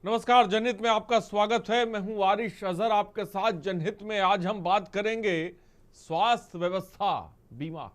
नमस्कार, जनहित में आपका स्वागत है। मैं हूं वारिश अजहर आपके साथ। जनहित में आज हम बात करेंगे स्वास्थ्य व्यवस्था बीमा।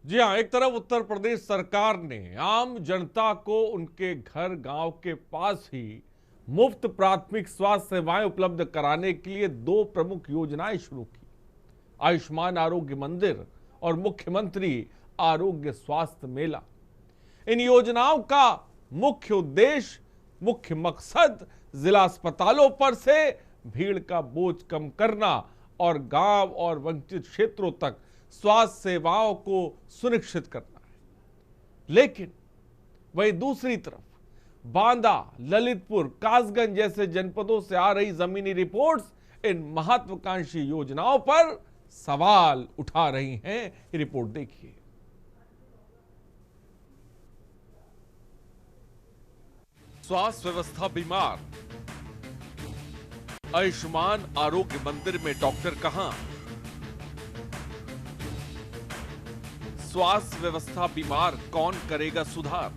जी हां, एक तरफ उत्तर प्रदेश सरकार ने आम जनता को उनके घर गांव के पास ही मुफ्त प्राथमिक स्वास्थ्य सेवाएं उपलब्ध कराने के लिए दो प्रमुख योजनाएं शुरू की, आयुष्मान आरोग्य मंदिर और मुख्यमंत्री आरोग्य स्वास्थ्य मेला। इन योजनाओं का मुख्य उद्देश्य, मुख्य मकसद जिला अस्पतालों पर से भीड़ का बोझ कम करना और गांव और वंचित क्षेत्रों तक स्वास्थ्य सेवाओं को सुनिश्चित करना है। लेकिन वहीं दूसरी तरफ बांदा, ललितपुर, कासगंज जैसे जनपदों से आ रही जमीनी रिपोर्ट्स इन महत्वाकांक्षी योजनाओं पर सवाल उठा रही हैं। ये रिपोर्ट देखिए। स्वास्थ्य व्यवस्था बीमार, आयुष्मान आरोग्य मंदिर में डॉक्टर कहां? स्वास्थ्य व्यवस्था बीमार, कौन करेगा सुधार?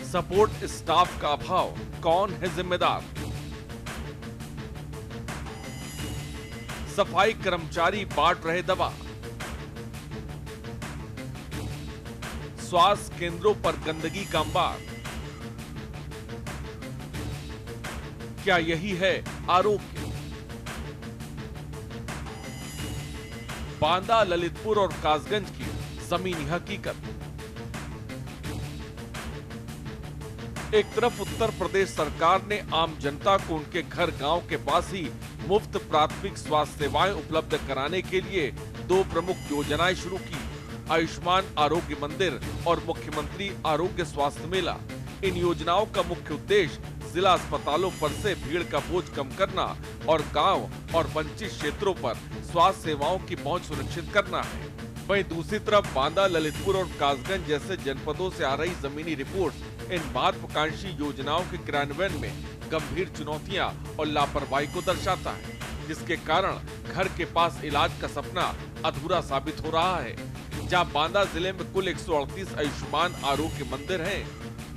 सपोर्ट स्टाफ का अभाव, कौन है जिम्मेदार? सफाई कर्मचारी बांट रहे दवा, स्वास्थ्य केंद्रों पर गंदगी का अंबार, क्या यही है आरोग्य? बांदा, ललितपुर और कासगंज की जमीनी हकीकत। एक तरफ उत्तर प्रदेश सरकार ने आम जनता को उनके घर गांव के पास ही मुफ्त प्राथमिक स्वास्थ्य सेवाएं उपलब्ध कराने के लिए दो प्रमुख योजनाएं शुरू की, आयुष्मान आरोग्य मंदिर और मुख्यमंत्री आरोग्य स्वास्थ्य मेला। इन योजनाओं का मुख्य उद्देश्य जिला अस्पतालों पर से भीड़ का बोझ कम करना और गांव और वंचित क्षेत्रों पर स्वास्थ्य सेवाओं की पहुंच सुनिश्चित करना है। वहीं दूसरी तरफ बांदा, ललितपुर और कासगंज जैसे जनपदों से आ रही जमीनी रिपोर्ट्स इन महत्वाकांक्षी योजनाओं के क्रियान्वयन में गंभीर चुनौतियां और लापरवाही को दर्शाता है, जिसके कारण घर के पास इलाज का सपना अधूरा साबित हो रहा है। जहां बांदा जिले में कुल 138 आयुष्मान आरोग्य मंदिर हैं,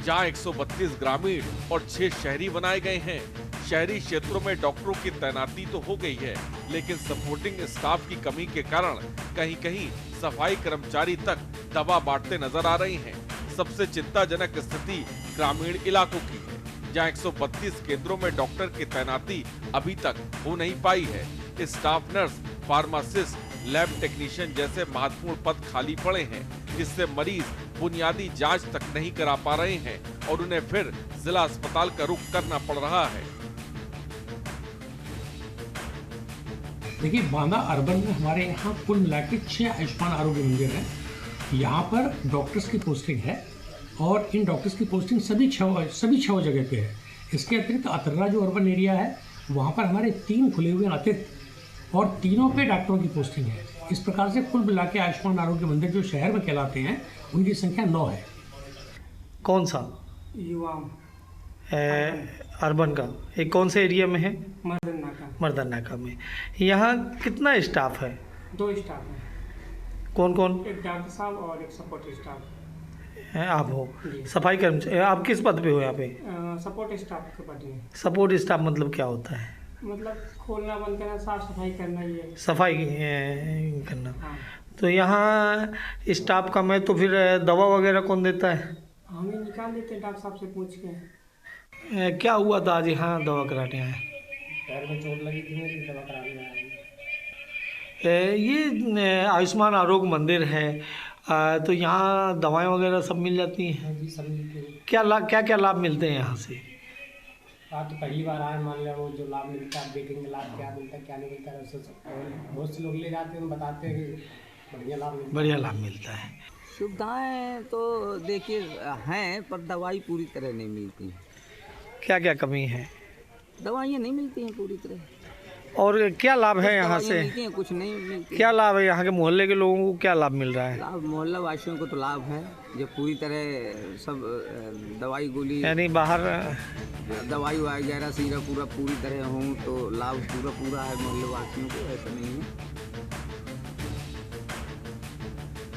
जहां 132 ग्रामीण और 6 शहरी बनाए गए हैं। शहरी क्षेत्रों में डॉक्टरों की तैनाती तो हो गई है, लेकिन सपोर्टिंग स्टाफ की कमी के कारण कहीं-कहीं सफाई कर्मचारी तक दवा बांटते नजर आ रही हैं। सबसे चिंताजनक स्थिति ग्रामीण इलाकों की है, जहां 132 केंद्रों में डॉक्टर की तैनाती अभी तक हो नहीं पाई है। Staff nurse, pharmacist, lab technician जैसे महत्वपूर्ण पद खाली पड़े हैं, जिससे मरीज बुनियादी जांच तक नहीं करा पा रहे हैं और उन्हें फिर जिला अस्पताल का रुख करना पड़ रहा है। देखिए, बांदा अर्बन में हमारे यहाँ कुल मिला के 6 आयुष्मान आरोग्य मंदिर हैं। यहाँ पर डॉक्टर्स की पोस्टिंग है और इन डॉक्टर्स की पोस्टिंग सभी छः जगह पे है। इसके अतिरिक्त अतर्रा जो अर्बन एरिया है, वहाँ पर हमारे 3 खुले हुए अतिरिक्त और तीनों पे डॉक्टरों की पोस्टिंग है। इस प्रकार से कुल मिला के आयुष्मान आरोग्य मंदिर जो शहर में कहलाते हैं, उनकी संख्या 9 है। कौन सा? युवा अर्बन का। ये कौन से एरिया में है? मर्दन नाका। मर्दन नाका में। यहाँ कितना स्टाफ है? 2 स्टाफ हैं। कौन कौन? एक डॉक्टर साहब और एक सपोर्ट स्टाफ है। आप हो सफाई कर्मचारी? आप किस पद पे हो यहाँ पे? सपोर्ट स्टाफ के पद में। सपोर्ट स्टाफ मतलब क्या होता है? मतलब खोलना बंद करना, साफ सफाई करना, ये सफाई करना। हाँ। तो यहाँ स्टाफ कम है, तो फिर दवा वगैरह कौन देता है? हमें निकाल देते हैं डॉक्टर साहब से पूछ के। क्या हुआ था आज यहाँ दवा कराने आए? पैर में चोट लगी थी, मेरी दवा कराने आए। ये आयुष्मान आरोग्य मंदिर है, तो यहाँ दवाएं वगैरह सब मिल जाती हैं? जी, सब मिलते हैं। क्या लाभ मिलते हैं यहाँ से? आप तो पहली बार आए, मान लिया वो जो लाभ मिलता है, देखेंगे लाभ क्या मिलता है क्या नहीं मिलता है। बहुत से लोग ले जाते हैं, बताते हैं कि बढ़िया लाभ मिलता है। सुविधाएं तो देखिए हैं, पर दवाई पूरी तरह नहीं मिलती। क्या क्या कमी है? दवाइयाँ नहीं मिलती हैं पूरी तरह। और क्या लाभ है यहाँ दवाइयाँ से? मिलती हैं, कुछ नहीं मिलती। क्या लाभ है यहाँ के मोहल्ले के लोगों को, क्या लाभ मिल रहा है? लाभ मोहल्ला वासियों को तो लाभ है, जो पूरी तरह सब दवाई गोली यानी बाहर दवाई वगैरह सीरा पूरा पूरी तरह हों तो लाभ पूरा है मोहल्ले वासियों को, ऐसा नहीं है।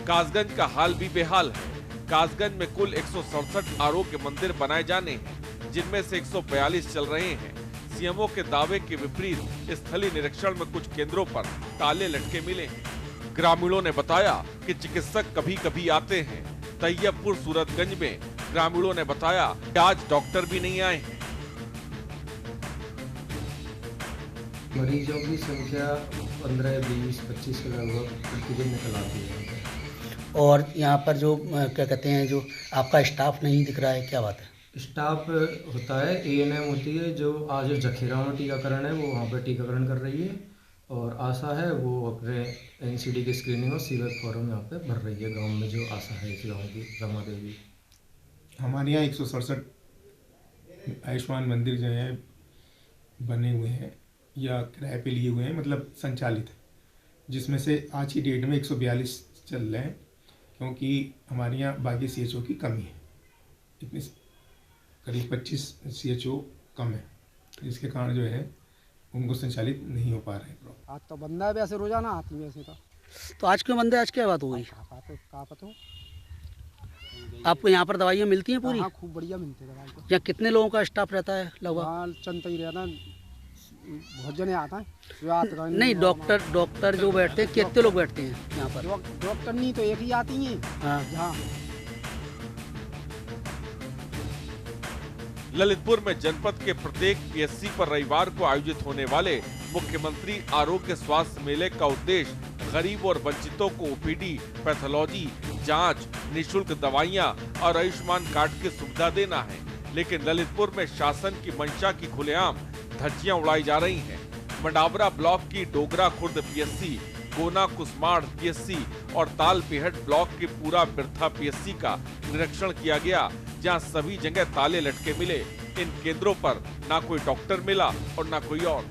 कासगंज का हाल भी बेहाल है। कासगंज में कुल 167 आरोग्य मंदिर बनाए जाने हैं, जिनमें से 142 चल रहे हैं। सीएमओ के दावे के विपरीत स्थलीय निरीक्षण में कुछ केंद्रों पर ताले लटके मिले हैं। ग्रामीणों ने बताया कि चिकित्सक कभी कभी आते हैं। तैयबपुर सूरतगंज में ग्रामीणों ने बताया कि आज डॉक्टर भी नहीं आए हैं। मरीजों की संख्या 15, 20, 25 के लगभग प्रतिदिन निकल आती है। और यहाँ पर जो क्या कहते हैं, जो आपका स्टाफ नहीं दिख रहा है, क्या बात है? स्टाफ होता है, ANM होती है, जो आज जखेरा में टीकाकरण है वो वहाँ पर टीकाकरण कर रही है, और आशा है वो अपने NCD की स्क्रीनिंग और सीवेक फॉर्म यहाँ पे भर रही है गांव में, जो आशा है इस गाँव की रमा देवी। हमारे यहाँ 167 आयुष्मान मंदिर जो हैं बने हुए हैं या किराए पे लिए हुए हैं, मतलब संचालित है, जिसमें से आज की डेट में 142 चल रहे हैं, क्योंकि हमारे यहाँ बाकी CHO की कमी है। इतनी करीब 25 CHO कम है, जिसके कारण जो है उनको संचालित नहीं हो पा रहे हैं। आज तो बंदा है, वैसे रोजाना आती है वैसे तो आज क्यों बंद है? आज क्या बात हो गई? कहा पता आपको यहाँ पर दवाइयाँ मिलती हैं पूरी? हाँ, खूब बढ़िया मिलती है दवाई। यहाँ कितने लोगों का स्टाफ रहता है लगभग? हाँ, चंता ही रहता है, बहुत जने आता है। नहीं, डॉक्टर जो बैठते हैं, कितने लोग बैठते हैं यहाँ पर? डॉक्टर नहीं तो एक ही आती है। हाँ। ललितपुर में जनपद के प्रत्येक PSC पर रविवार को आयोजित होने वाले मुख्यमंत्री आरोग्य स्वास्थ्य मेले का उद्देश्य गरीब और वंचितों को OPD, पैथोलॉजी, जांच, निशुल्क दवाइयां और आयुष्मान कार्ड की सुविधा देना है। लेकिन ललितपुर में शासन की मंशा की खुलेआम धज्जियां उड़ाई जा रही हैं। मंडावरा ब्लॉक की डोगरा खुर्द PSC, गोना कुसमाड़ PSC और तालपेहट ब्लॉक के पूरा बिरथा PSC का निरीक्षण किया गया, जहां सभी जगह ताले लटके मिले। इन केंद्रों पर ना कोई डॉक्टर मिला और ना कोई और।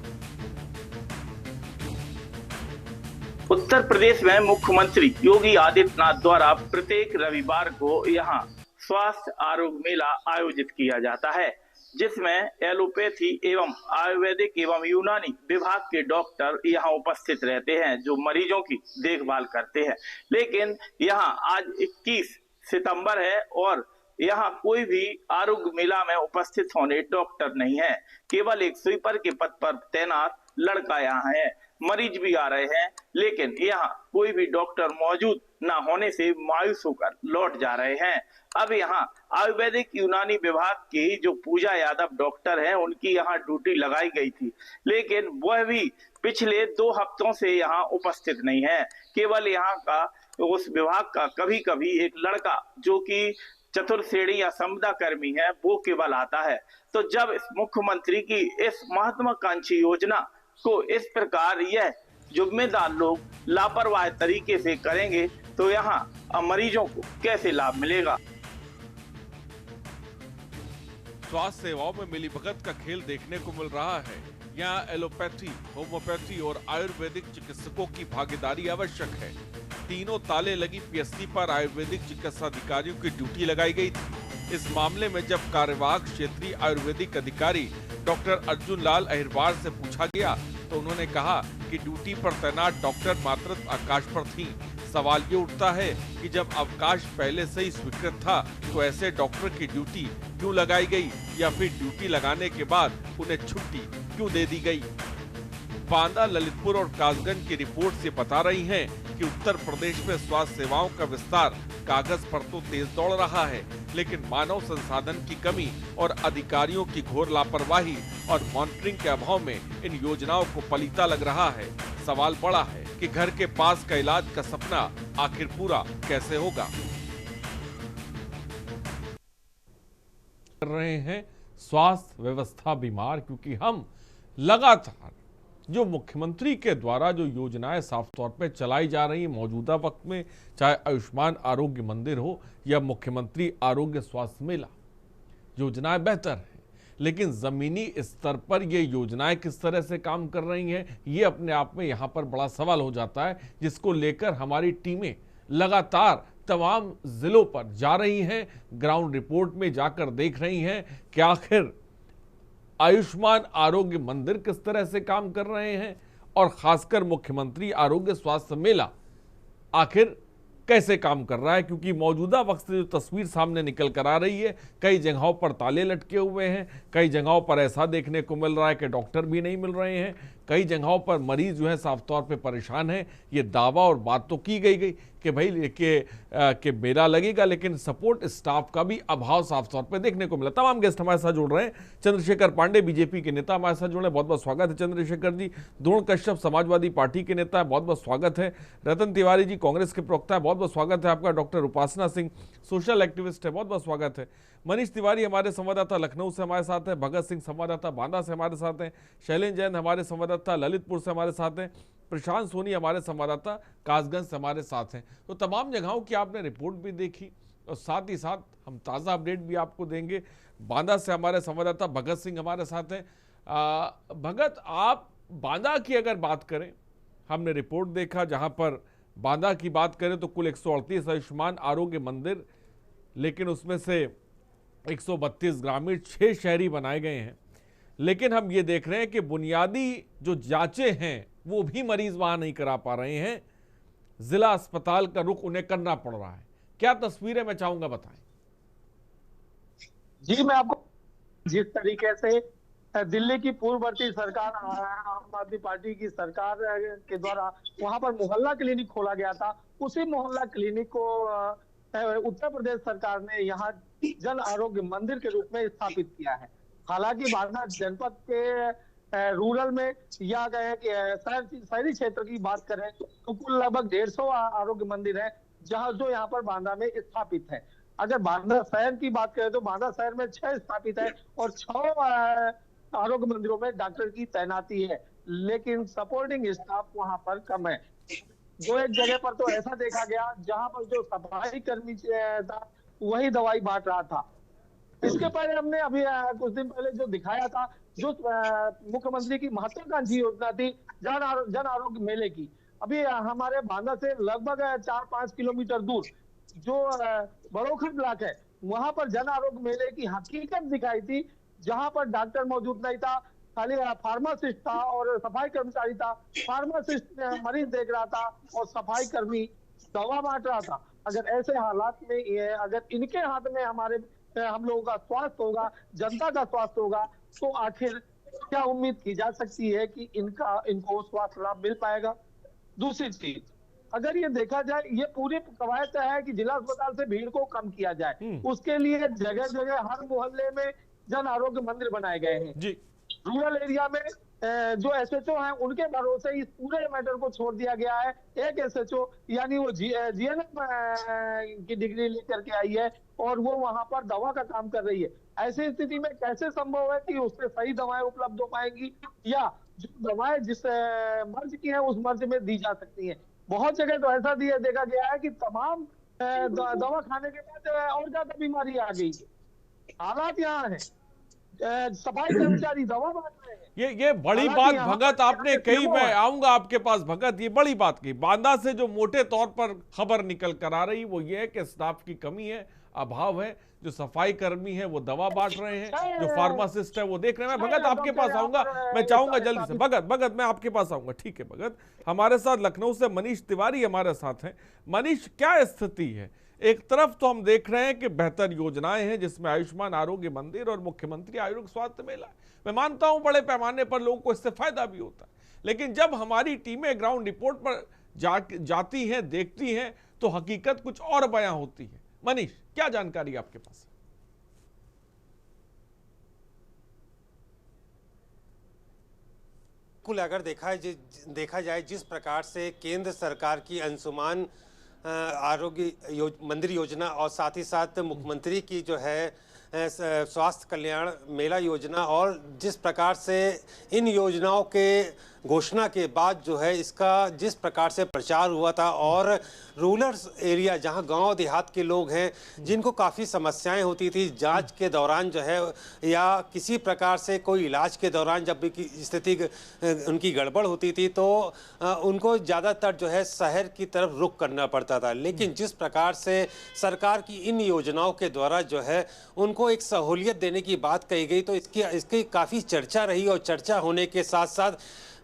उत्तर प्रदेश में मुख्यमंत्री योगी आदित्यनाथ द्वारा प्रत्येक रविवार को यहाँ स्वास्थ्य आरोग्य मेला आयोजित किया जाता है, जिसमें एलोपैथी एवं आयुर्वेदिक एवं यूनानी विभाग के डॉक्टर यहाँ उपस्थित रहते हैं, जो मरीजों की देखभाल करते हैं। लेकिन यहाँ आज 21 सितंबर है और यहाँ कोई भी आरोग्य मेला में उपस्थित होने डॉक्टर नहीं है। केवल एक स्वीपर के पद पर तैनात लड़का यहाँ है। मरीज भी आ रहे हैं, लेकिन यहाँ कोई भी डॉक्टर मौजूद न होने से मायूस होकर लौट जा रहे हैं। अब यहाँ आयुर्वेदिक यूनानी विभाग की जो पूजा यादव डॉक्टर हैं, उनकी यहाँ ड्यूटी लगाई गई थी, लेकिन वह भी पिछले 2 हफ्तों से यहाँ उपस्थित नहीं है। केवल यहाँ का उस विभाग का कभी कभी एक लड़का जो कि चतुर्श्रेणी या संविदा कर्मी है, वो केवल आता है। तो जब इस मुख्यमंत्री की इस महत्वाकांक्षी योजना को इस प्रकार यह जिम्मेदार लोग लापरवाह तरीके से करेंगे, तो यहाँ मरीजों को कैसे लाभ मिलेगा? स्वास्थ्य सेवाओं में मिलीभगत का खेल देखने को मिल रहा है। यहाँ एलोपैथी, होम्योपैथी और आयुर्वेदिक चिकित्सकों की भागीदारी आवश्यक है। तीनों ताले लगी PSC पर आयुर्वेदिक चिकित्सा अधिकारियों की ड्यूटी लगाई गई थी। इस मामले में जब कार्यवाहक क्षेत्रीय आयुर्वेदिक अधिकारी डॉक्टर अर्जुन लाल अहिरवार से पूछा गया, तो उन्होंने कहा कि ड्यूटी पर तैनात डॉक्टर मातृत्व अवकाश पर थी। सवाल ये उठता है कि जब अवकाश पहले से ही स्वीकृत था, तो ऐसे डॉक्टर की ड्यूटी क्यों लगाई गई, या फिर ड्यूटी लगाने के बाद उन्हें छुट्टी क्यों दे दी गई? बांदा, ललितपुर और कासगंज की रिपोर्ट से बता रही हैं कि उत्तर प्रदेश में स्वास्थ्य सेवाओं का विस्तार कागज पर तो तेज दौड़ रहा है, लेकिन मानव संसाधन की कमी और अधिकारियों की घोर लापरवाही और मॉनिटरिंग के अभाव में इन योजनाओं को पलीता लग रहा है। सवाल बड़ा है कि घर के पास का इलाज का सपना आखिर पूरा कैसे होगा। कर रहे हैं स्वास्थ्य व्यवस्था बीमार, क्योंकि हम लगातार जो मुख्यमंत्री के द्वारा जो योजनाएं साफ तौर पे चलाई जा रही है मौजूदा वक्त में, चाहे आयुष्मान आरोग्य मंदिर हो या मुख्यमंत्री आरोग्य स्वास्थ्य मेला, योजनाएं बेहतर हैं, लेकिन जमीनी स्तर पर ये योजनाएं किस तरह से काम कर रही हैं, ये अपने आप में यहाँ पर बड़ा सवाल हो जाता है, जिसको लेकर हमारी टीमें लगातार तमाम जिलों पर जा रही हैं, ग्राउंड रिपोर्ट में जाकर देख रही हैं कि आखिर आयुष्मान आरोग्य मंदिर किस तरह से काम कर रहे हैं और खासकर मुख्यमंत्री आरोग्य स्वास्थ्य मेला आखिर कैसे काम कर रहा है। क्योंकि मौजूदा वक्त से जो तस्वीर सामने निकल कर आ रही है, कई जगहों पर ताले लटके हुए हैं, कई जगहों पर ऐसा देखने को मिल रहा है कि डॉक्टर भी नहीं मिल रहे हैं, कई जगहों पर मरीज जो है साफ तौर पे परेशान है। ये दावा और बात तो की गई कि भाई के मेला लगेगा, लेकिन सपोर्ट स्टाफ का भी अभाव साफ तौर पे देखने को मिला। तमाम गेस्ट हमारे साथ जुड़ रहे हैं। चंद्रशेखर पांडे बीजेपी के नेता हमारे साथ जुड़े हैं, बहुत बहुत स्वागत है चंद्रशेखर जी। द्रोण कश्यप समाजवादी पार्टी के नेता है, बहुत बहुत स्वागत है। रतन तिवारी जी कांग्रेस के प्रवक्ता है, बहुत बहुत स्वागत है आपका। डॉक्टर उपासना सिंह सोशल एक्टिविस्ट है, बहुत बहुत स्वागत है। मनीष तिवारी हमारे संवाददाता लखनऊ से हमारे साथ हैं, भगत सिंह संवाददाता बांदा से हमारे साथ हैं, शैलेंद्र जैन हमारे संवाददाता ललितपुर से हमारे साथ हैं, प्रशांत सोनी हमारे संवाददाता कासगंज से हमारे साथ हैं। तो तमाम जगहों की आपने रिपोर्ट भी देखी और साथ ही साथ हम ताज़ा अपडेट भी आपको देंगे। बांदा से हमारे संवाददाता भगत सिंह हमारे साथ हैं। भगत, आप बांदा की अगर बात करें, हमने रिपोर्ट देखा जहां पर बांदा की बात करें तो कुल 138 आयुष्मान आरोग्य मंदिर, लेकिन उसमें से 132 ग्रामीण, 6 शहरी बनाए गए हैं। लेकिन हम ये देख रहे हैं कि बुनियादी जो जांचें हैं वो भी मरीज वहां नहीं करा पा रहे हैं, जिला अस्पताल का रुख उन्हें करना पड़ रहा है। क्या तस्वीरें, मैं चाहूंगा बताएं। जी, मैं आपको जिस तरीके से दिल्ली की पूर्ववर्ती सरकार, आम आदमी पार्टी की सरकार के द्वारा वहां पर मोहल्ला क्लिनिक खोला गया था, उसी मोहल्ला क्लिनिक को उत्तर प्रदेश सरकार ने यहाँ जन आरोग्य मंदिर के रूप में स्थापित किया है। हालांकि बांदा जनपद के रूरल में या कहें कि शहरी क्षेत्र की बात करें तो कुल लगभग 150 आरोग्य मंदिर है जहां जो यहाँ पर बांदा में स्थापित है। अगर बांदा शहर की बात करें तो बांदा शहर में 6 स्थापित है और 6 आरोग्य मंदिरों में डॉक्टर की तैनाती है, लेकिन सपोर्टिंग स्टाफ वहां पर कम है। जो एक जगह पर तो ऐसा देखा गया जहां पर जो सफाई कर्मी था वही दवाई बांट रहा था। इसके पहले हमने अभी कुछ दिन पहले जो दिखाया था, जो मुख्यमंत्री की महत्वाकांक्षी योजना थी जन आरोग्य मेले की, अभी हमारे बांदा से लगभग 4-5 किलोमीटर दूर जो बड़ोखर ब्लॉक है वहां पर जन आरोग्य मेले की हकीकत दिखाई थी, जहां पर डॉक्टर मौजूद नहीं था, खाली फार्मासिस्ट था और सफाई कर्मचारी था। फार्मासिस्ट मरीज देख रहा था और सफाई कर्मी दवा बांट रहा था। अगर ऐसे हालात में अगर इनके हाथ में हम लोगों का स्वास्थ्य होगा, जनता का स्वास्थ्य होगा, तो आखिर क्या उम्मीद की जा सकती है कि इनको स्वास्थ्य लाभ मिल पाएगा। दूसरी चीज, अगर ये देखा जाए, ये पूरी कवायद है कि जिला अस्पताल से भीड़ को कम किया जाए, उसके लिए जगह जगह हर मोहल्ले में जन आरोग्य मंदिर बनाए गए हैं जी। रूरल एरिया में जो एसएचओ हैं उनके भरोसे इस पूरे मैटर को छोड़ दिया गया है। एक एसएचओ यानी वो जीएनएम की डिग्री लेकर के आई है और वो वहां पर दवा का काम कर रही है। ऐसी स्थिति में कैसे संभव है कि उससे सही दवाएं उपलब्ध हो पाएंगी या जो दवाएं जिस मर्ज की है उस मर्ज में दी जा सकती है। बहुत जगह तो ऐसा देखा गया है कि तमाम दवा खाने के बाद और ज्यादा बीमारी आ गई। हालात यहाँ है, सफाई कर्मचारी दवा बांट रहे हैं। ये बड़ी बात भगत आपने कही, मैं आऊंगा आपके पास भगत। ये बड़ी बात की, बांदा से जो मोटे तौर पर खबर निकल कर आ रही वो ये है कि स्टाफ की कमी है, अभाव है। जो सफाई कर्मी है वो दवा बांट रहे हैं, जो फार्मासिस्ट है वो देख रहे हैं। मैं भगत आपके पास आऊंगा, मैं चाहूंगा जल्दी से भगत मैं आपके पास आऊंगा। ठीक है भगत, हमारे साथ लखनऊ से मनीष तिवारी हमारे साथ हैं। मनीष, क्या स्थिति है? एक तरफ तो हम देख रहे हैं कि बेहतर योजनाएं हैं जिसमें आयुष्मान आरोग्य मंदिर और मुख्यमंत्री आरोग्य स्वास्थ्य मेला, मैं मानता हूं बड़े पैमाने पर लोगों को इससे फायदा भी होता है, लेकिन जब हमारी टीमें ग्राउंड रिपोर्ट पर जाती हैं, देखती हैं, तो हकीकत कुछ और बयां होती है। मनीष, क्या जानकारी आपके पास? कुल अगर देखा जाए जिस प्रकार से केंद्र सरकार की अंशुमान आरोग्य मंदिर योजना और साथ ही साथ मुख्यमंत्री की जो है स्वास्थ्य कल्याण मेला योजना, और जिस प्रकार से इन योजनाओं के घोषणा के बाद जो है इसका जिस प्रकार से प्रचार हुआ था और रूरल एरिया जहां गांव देहात के लोग हैं जिनको काफ़ी समस्याएं होती थी जांच के दौरान जो है या किसी प्रकार से कोई इलाज के दौरान जब भी स्थिति उनकी गड़बड़ होती थी तो उनको ज़्यादातर जो है शहर की तरफ रुख करना पड़ता था। लेकिन जिस प्रकार से सरकार की इन योजनाओं के द्वारा जो है उनको एक सहूलियत देने की बात कही गई तो इसकी काफ़ी चर्चा रही और चर्चा होने के साथ साथ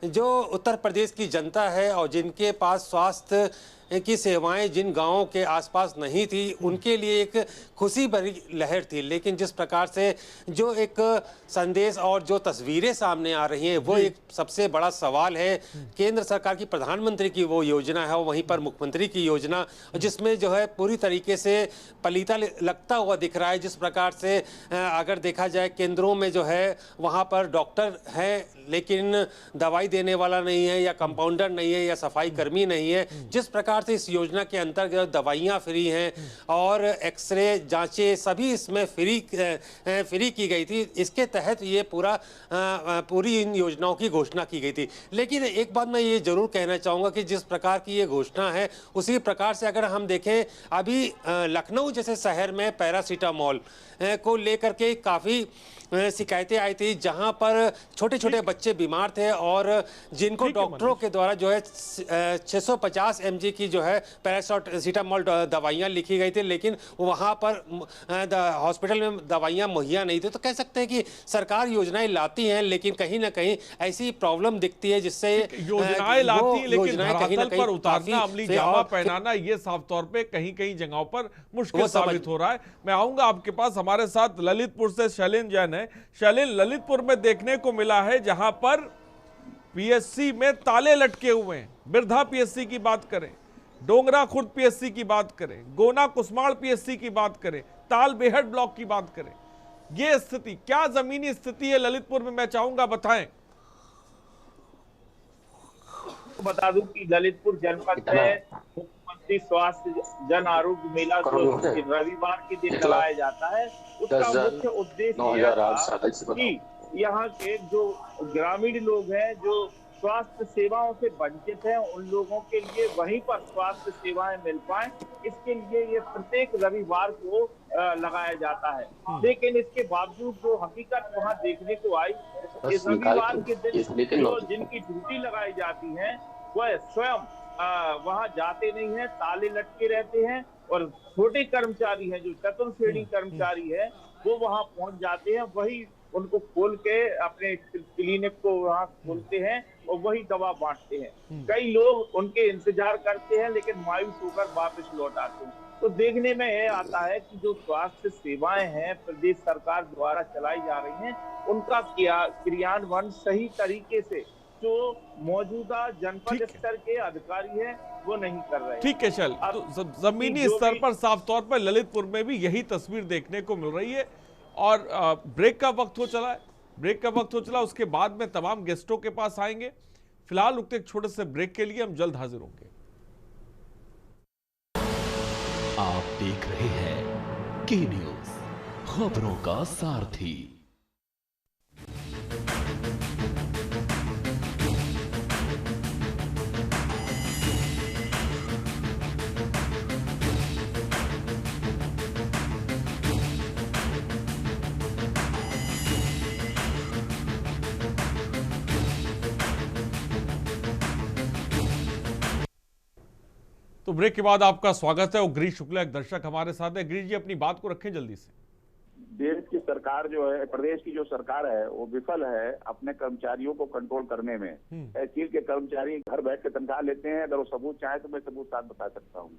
जो उत्तर प्रदेश की जनता है और जिनके पास स्वास्थ्य की सेवाएं जिन गांवों के आसपास नहीं थी उनके लिए एक खुशी भरी लहर थी। लेकिन जिस प्रकार से जो एक संदेश और जो तस्वीरें सामने आ रही हैं वो एक सबसे बड़ा सवाल है। केंद्र सरकार की प्रधानमंत्री की वो योजना है और वहीं पर मुख्यमंत्री की योजना जिसमें जो है पूरी तरीके से पलीता लगता हुआ दिख रहा है। जिस प्रकार से अगर देखा जाए केंद्रों में जो है वहाँ पर डॉक्टर हैं लेकिन दवाई देने वाला नहीं है या कंपाउंडर नहीं है या सफाई कर्मी नहीं है। जिस प्रकार से इस योजना के अंतर्गत दवाइयाँ फ्री हैं और एक्सरे जांचें सभी इसमें फ्री की गई थी। इसके तहत ये पूरी इन योजनाओं की घोषणा की गई थी। लेकिन एक बात मैं ये जरूर कहना चाहूँगा कि जिस प्रकार की ये घोषणा है उसी प्रकार से अगर हम देखें अभी लखनऊ जैसे शहर में पैरासीटामोल को लेकर के काफ़ी शिकायतें आई थी जहां पर छोटे छोटे बच्चे बीमार थे और जिनको डॉक्टरों के द्वारा जो है 650 mg की जो है पैरासीटामोल दवाइयां लिखी गई थी लेकिन वहां पर हॉस्पिटल में दवाइयां मुहैया नहीं थी। तो कह सकते हैं कि सरकार योजनाएं लाती हैं लेकिन कहीं ना कहीं ऐसी प्रॉब्लम दिखती है जिससे योजनाएं लाती हैं लेकिन धरातल पर उतारना अमली जामा पहनाना ये साफ तौर पे कहीं कहीं जगहों पर मुश्किल साबित हो रहा है। मैं आऊंगा आपके पास, हमारे साथ ललितपुर से शैलेंद्र जैन है। शैलेंद्र, ललितपुर में देखने को मिला है जहां पर पीएससी में ताले लटके हुए हैं। बिरधा पीएससी की बात करें, डोंगरा खुर्द पीएससी की बात करें, गोना कुसमाड़ पीएससी की बात करें, ताल बेहट ब्लॉक की बात करें, ये स्थिति क्या जमीनी स्थिति है ललितपुर में, मैं चाहूंगा बताएं। बता दूं कि ललितपुर जनपद में मुख्यमंत्री स्वास्थ्य जन आरोग्य मेला रविवार के दिन चलाया जाता है। उसका मुख्य उद्देश्य यह था कि यहाँ के जो ग्रामीण लोग हैं जो स्वास्थ्य सेवाओं से वंचित हैं उन लोगों के लिए वहीं पर स्वास्थ्य सेवाएं मिल पाए, इसके लिए ये प्रत्येक रविवार को लगाया जाता है। लेकिन इसके बावजूद जो हकीकत वहाँ देखने को आई, इस रविवार के दिन जिनकी ड्यूटी लगाई जाती है वह स्वयं वहाँ जाते नहीं है, ताले लटके रहते हैं और छोटे कर्मचारी हैं जो चतुर्थ श्रेणी कर्मचारी है वो वहाँ पहुँच जाते हैं, वही उनको खोल के अपने क्लिनिक को वहाँ खोलते हैं और वही दवा बांटते हैं। कई लोग उनके इंतजार करते हैं लेकिन मायूस होकर वापस लौट आते हैं। तो देखने में यह आता है कि जो स्वास्थ्य सेवाएं हैं प्रदेश सरकार द्वारा चलाई जा रही हैं उनका क्रियान्वयन सही तरीके से जो मौजूदा जनपद स्तर के अधिकारी हैं वो नहीं कर रहे। ठीक है चल, तो जमीनी स्तर पर साफ तौर पर ललितपुर में भी यही तस्वीर देखने को मिल रही है और ब्रेक का वक्त हो चला है, उसके बाद में तमाम गेस्टों के पास आएंगे। फिलहाल रुकते एक छोटे से ब्रेक के लिए, हम जल्द हाजिर होंगे। आप देख रहे हैं के न्यूज, खबरों का सारथी। तो ब्रेक के बाद आपका स्वागत है और गिरीश शुक्ला एक दर्शक हमारे साथ है। गिरीश जी अपनी बात को रखें जल्दी से। देश की सरकार जो है, प्रदेश की जो सरकार है वो विफल है अपने कर्मचारियों को कंट्रोल करने में। तहसील के कर्मचारी घर बैठ के तनख्वाह लेते हैं, अगर वो सबूत चाहे तो मैं सबूत साथ बता सकता हूँ।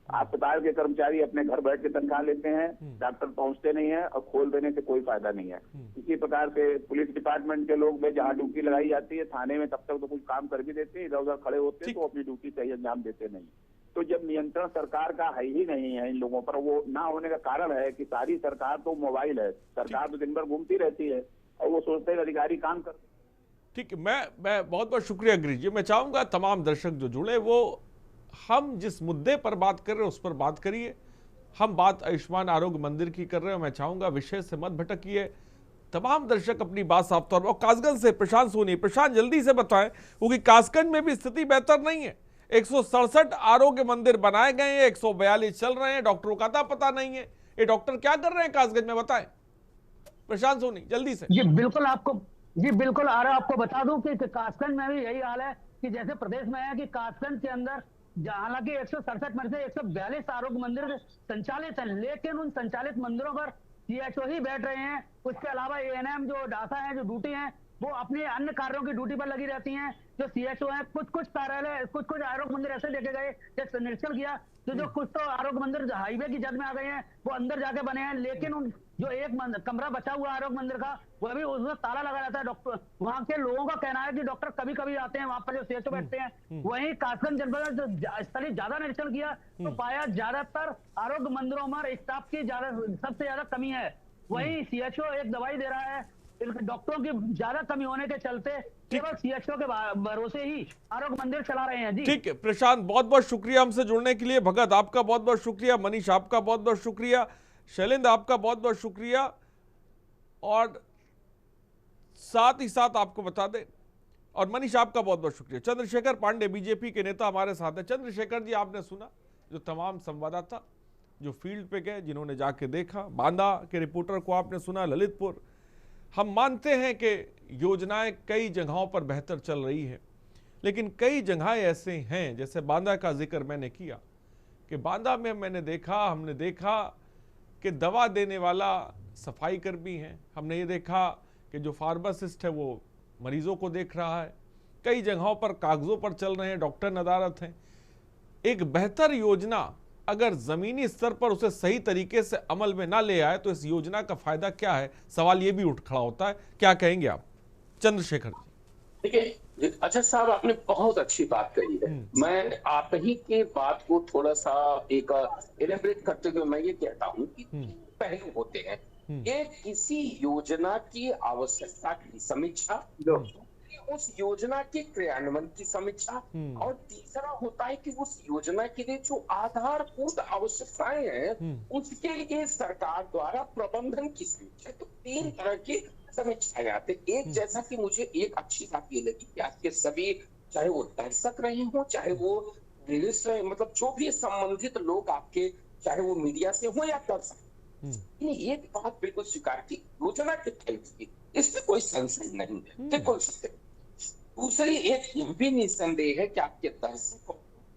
अस्पताल के कर्मचारी अपने घर बैठ के तनख्वाह लेते हैं, डॉक्टर पहुंचते नहीं है और खोल देने से कोई फायदा नहीं है। इसी प्रकार से पुलिस डिपार्टमेंट के लोग में जहाँ ड्यूटी लगाई जाती है थाने में तब तक तो कुछ काम कर भी देते हैं, इधर उधर खड़े होते हैं तो अपनी ड्यूटी सही अंजाम देते नहीं। तो जब नियंत्रण सरकार का है ही नहीं है इन लोगों पर, वो ना होने का कारण है कि सारी सरकार तो मोबाइल है, सरकार तो दिन भर घूमती रहती है और वो सोचते हैं अधिकारी काम कर। ठीक है, मैं बहुत बहुत शुक्रिया गिरीश जी। मैं चाहूंगा तमाम दर्शक जो जुड़े वो हम जिस मुद्दे पर बात कर रहे हैं उस पर बात करिए। हम बात आयुष्मान आरोग्य मंदिर की कर रहे हैं, मैं चाहूंगा विषय से मत भटकिए। तमाम दर्शक अपनी बात साफ तौर पर, और कासगंज से प्रशांत सोनी। प्रशांत, जल्दी से बताएं, क्योंकि कासगंज में भी स्थिति बेहतर नहीं है। 167 आरोग्य मंदिर बनाए गए हैं, 142 चल रहे हैं, डॉक्टरों का आता पता नहीं है। ये डॉक्टर क्या कर रहे हैं कासगंज में, बताएं प्रशांत सोनी जल्दी से। जी बिल्कुल आ रहा आपको बता दूं कि कासगंज में भी यही हाल है कि जैसे प्रदेश में है कि कासगंज के अंदर हालांकि 167 में से 142 आरोग्य मंदिर संचालित है, लेकिन उन संचालित मंदिरों पर सीएचओ ही बैठ रहे हैं। उसके अलावा एएनएम जो डासा है, जो ड्यूटी है, वो अपने अन्य कार्यों की ड्यूटी पर लगी रहती हैं। जो सीएचओ है, कुछ कार्यालय, कुछ आरोग्य मंदिर ऐसे देखे गए, जैसे निरीक्षण किया तो जो कुछ तो आरोग्य मंदिर हाईवे की जद में आ गए हैं, वो अंदर जाके बने हैं, लेकिन उन जो एक कमरा बचा हुआ आरोग्य मंदिर का, वह भी उसमें ताला लगा रहता है। डॉक्टर, वहां के लोगों का कहना है कि डॉक्टर कभी कभी आते हैं, वहां पर जो सीएचओ बैठते हैं। वहीं कासगंज जनपद में जो स्थलीय ज्यादा निरीक्षण किया तो पाया ज्यादातर आरोग्य मंदिरों में स्टाफ की सबसे ज्यादा कमी है। वहीं सीएचओ एक दवाई दे रहा है, डॉक्टरों की ज्यादा कमी होने के चलते केवल सीएचओ के भरोसे ही आरोग्य मंदिर चला रहे हैं। जी ठीक है प्रशांत, बहुत बहुत शुक्रिया हमसे जुड़ने के लिए। भगत आपका बहुत बहुत शुक्रिया, मनीष आपका बहुत बहुत शुक्रिया, शैलेंद्र आपका बहुत बहुत शुक्रिया। और साथ ही साथ आपको बता दें, और मनीष आपका बहुत बहुत शुक्रिया। चंद्रशेखर पांडे बीजेपी के नेता हमारे साथ हैं। चंद्रशेखर जी, आपने सुना जो तमाम संवाददाता जो फील्ड पे गए, जिन्होंने जाके देखा, बांदा के रिपोर्टर को आपने सुना, ललितपुर। हम मानते हैं कि योजनाएं कई जगहों पर बेहतर चल रही है, लेकिन कई जगहें ऐसे हैं, जैसे बांदा का जिक्र मैंने किया कि बांदा में हमने देखा कि दवा देने वाला सफाई कर्मी है, हमने ये देखा कि जो फार्मासिस्ट है वो मरीजों को देख रहा है, कई जगहों पर कागजों पर चल रहे हैं, डॉक्टर नदारत हैं। एक बेहतर योजना अगर जमीनी स्तर पर उसे सही तरीके से अमल में ना ले आए तो इस योजना का फायदा क्या है, सवाल ये भी उठ खड़ा होता है। क्या कहेंगे आप चंद्रशेखर जी? देखिए अच्छा साहब, आपने बहुत अच्छी बात कही है। मैं आप ही के बात को थोड़ा सा एक इलेबरेट करते हुए मैं ये कहता हूँ कि पहलू होते हैं। एक किसी योजना की आवश्यकता की समीक्षा, उस योजना के क्रियान्वयन की समीक्षा, और तीसरा होता है कि उस योजना के लिए जो आधारभूत आवश्यकताएं हैं उसके लिए सरकार द्वारा प्रबंधन की समीक्षा। तो 3 तरह की समीक्षाएं आते हैं। एक जैसा कि मुझे एक अच्छी बात ये लगी कि आपके सभी, चाहे वो दर्शक रहे हों, चाहे वो मतलब जो भी संबंधित लोग आपके, चाहे वो मीडिया से हो या दर्शक, एक बात बिल्कुल स्वीकार की, योजना के फैल इसमें कोई संशय नहीं है, बिल्कुल सत्य। दूसरी एक यह भी निस्संदेह है कि आपके दर्शकों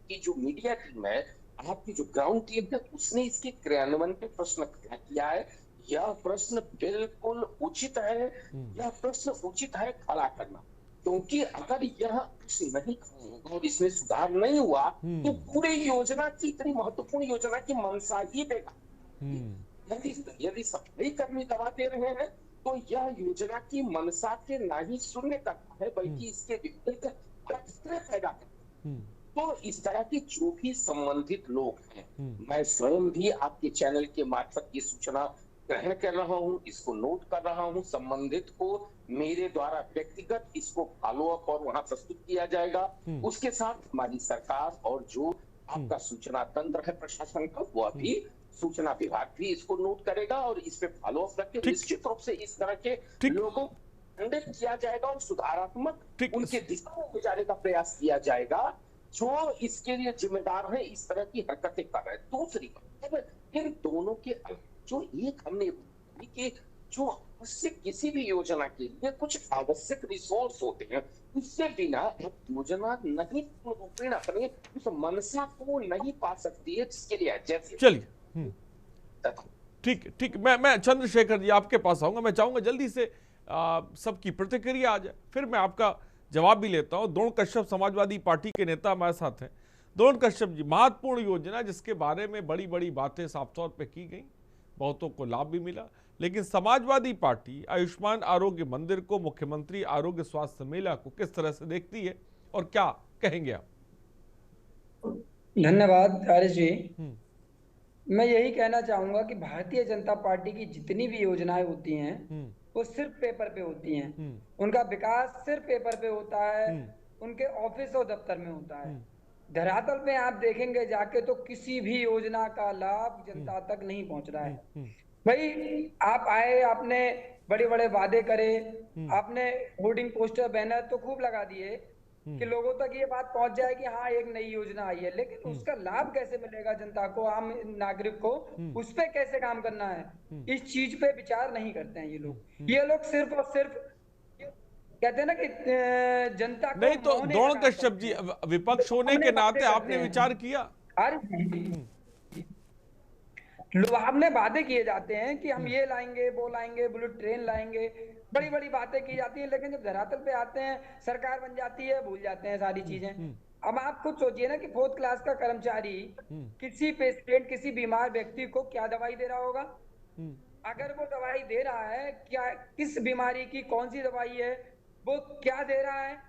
की जो मीडिया टीम है, आपकी जो ग्राउंड टीम है, उसने इसके क्रियान्वयन पे प्रश्न खड़ा किया है। यह प्रश्न बिल्कुल उचित है, यह प्रश्न उचित है खड़ा करना, क्योंकि अगर यह प्रश्न नहीं होगा और इसमें सुधार नहीं हुआ तो पूरी योजना की, इतनी महत्वपूर्ण योजना की मंशा ही बेकार। यदि सफाई कर्मी दवा दे रहे हैं तो यह योजना की मनसा के ना ही शून्य करता है, बल्कि इसके विपरीत पैदा करता है। तो इस तरह के जो भी संबंधित लोग हैं, मैं स्वयं भी आपके चैनल के मार्फत ये सूचना ग्रहण कर रहा हूँ, इसको नोट कर रहा हूँ, संबंधित को मेरे द्वारा व्यक्तिगत इसको फॉलो अप और वहां प्रस्तुत किया जाएगा। उसके साथ हमारी सरकार और जो आपका सूचना तंत्र है प्रशासन का, वो भी सूचना विभाग भी इसको नोट करेगा और इस पे फॉलो अप रख के निश्चित रूप से इस तरह के लोगों को खंडित किया जाएगा और सुधारात्मक उनके दिशा में ले जाने का प्रयास किया जाएगा जो इसके लिए जिम्मेदार है, इस तरह की हरकतें कर रहे हैं। दूसरी बात, इन दोनों के जो एक हमने कि जो आवश्यक किसी भी योजना के लिए कुछ आवश्यक रिसोर्स होते हैं, उससे बिना योजना नहीं पूर्ण अपने उस मनसा को नहीं पा सकती है, जिसके लिए जैसे चलिए ठीक मैं चंद्रशेखर जी आपके पास आऊंगा। मैं चाहूंगा जल्दी से सबकी प्रतिक्रिया आ जाए, फिर मैं आपका जवाब भी लेता हूं। द्रोण कश्यप समाजवादी पार्टी के नेता हमारे साथ हैं। द्रोण कश्यप जी, महत्वपूर्ण योजना जिसके बारे में बड़ी बड़ी बातें साफ तौर पे की गई, बहुतों को लाभ भी मिला, लेकिन समाजवादी पार्टी आयुष्मान आरोग्य मंदिर को, मुख्यमंत्री आरोग्य स्वास्थ्य मेला को किस तरह से देखती है और क्या कहेंगे आप? धन्यवाद आरिश जी। मैं यही कहना चाहूंगा कि भारतीय जनता पार्टी की जितनी भी योजनाएं होती हैं वो सिर्फ पेपर पे होती हैं, उनका विकास सिर्फ पेपर पे होता है, उनके ऑफिस और दफ्तर में होता है। धरातल में आप देखेंगे जाके तो किसी भी योजना का लाभ जनता तक नहीं पहुंच रहा है। भाई आप आए, आपने बड़े बड़े वादे करे, आपने होर्डिंग पोस्टर बैनर तो खूब लगा दिए कि लोगों तक ये बात पहुंच जाए कि हाँ एक नई योजना आई है, लेकिन उसका लाभ कैसे मिलेगा जनता को, आम नागरिक को, उस पे कैसे काम करना है, इस चीज पे विचार नहीं करते हैं ये लोग। ये लोग सिर्फ और सिर्फ कहते हैं ना कि जनता को नहीं तो मोहने द्रोण का काम कश्यप जी, विपक्ष होने के नाते आपने विचार किया? हमने वादे किए जाते हैं कि हम ये लाएंगे, वो लाएंगे, बुलेट ट्रेन लाएंगे, बड़ी बड़ी बातें की जाती हैं, लेकिन जब धरातल पे आते हैं, सरकार बन जाती है, भूल जाते हैं सारी चीजें। अब आप खुद सोचिए ना कि 4th क्लास का कर्मचारी किसी पेशेंट, किसी बीमार व्यक्ति को क्या दवाई दे रहा होगा? अगर वो दवाई दे रहा है, क्या किस बीमारी की कौन सी दवाई है, वो क्या दे रहा है,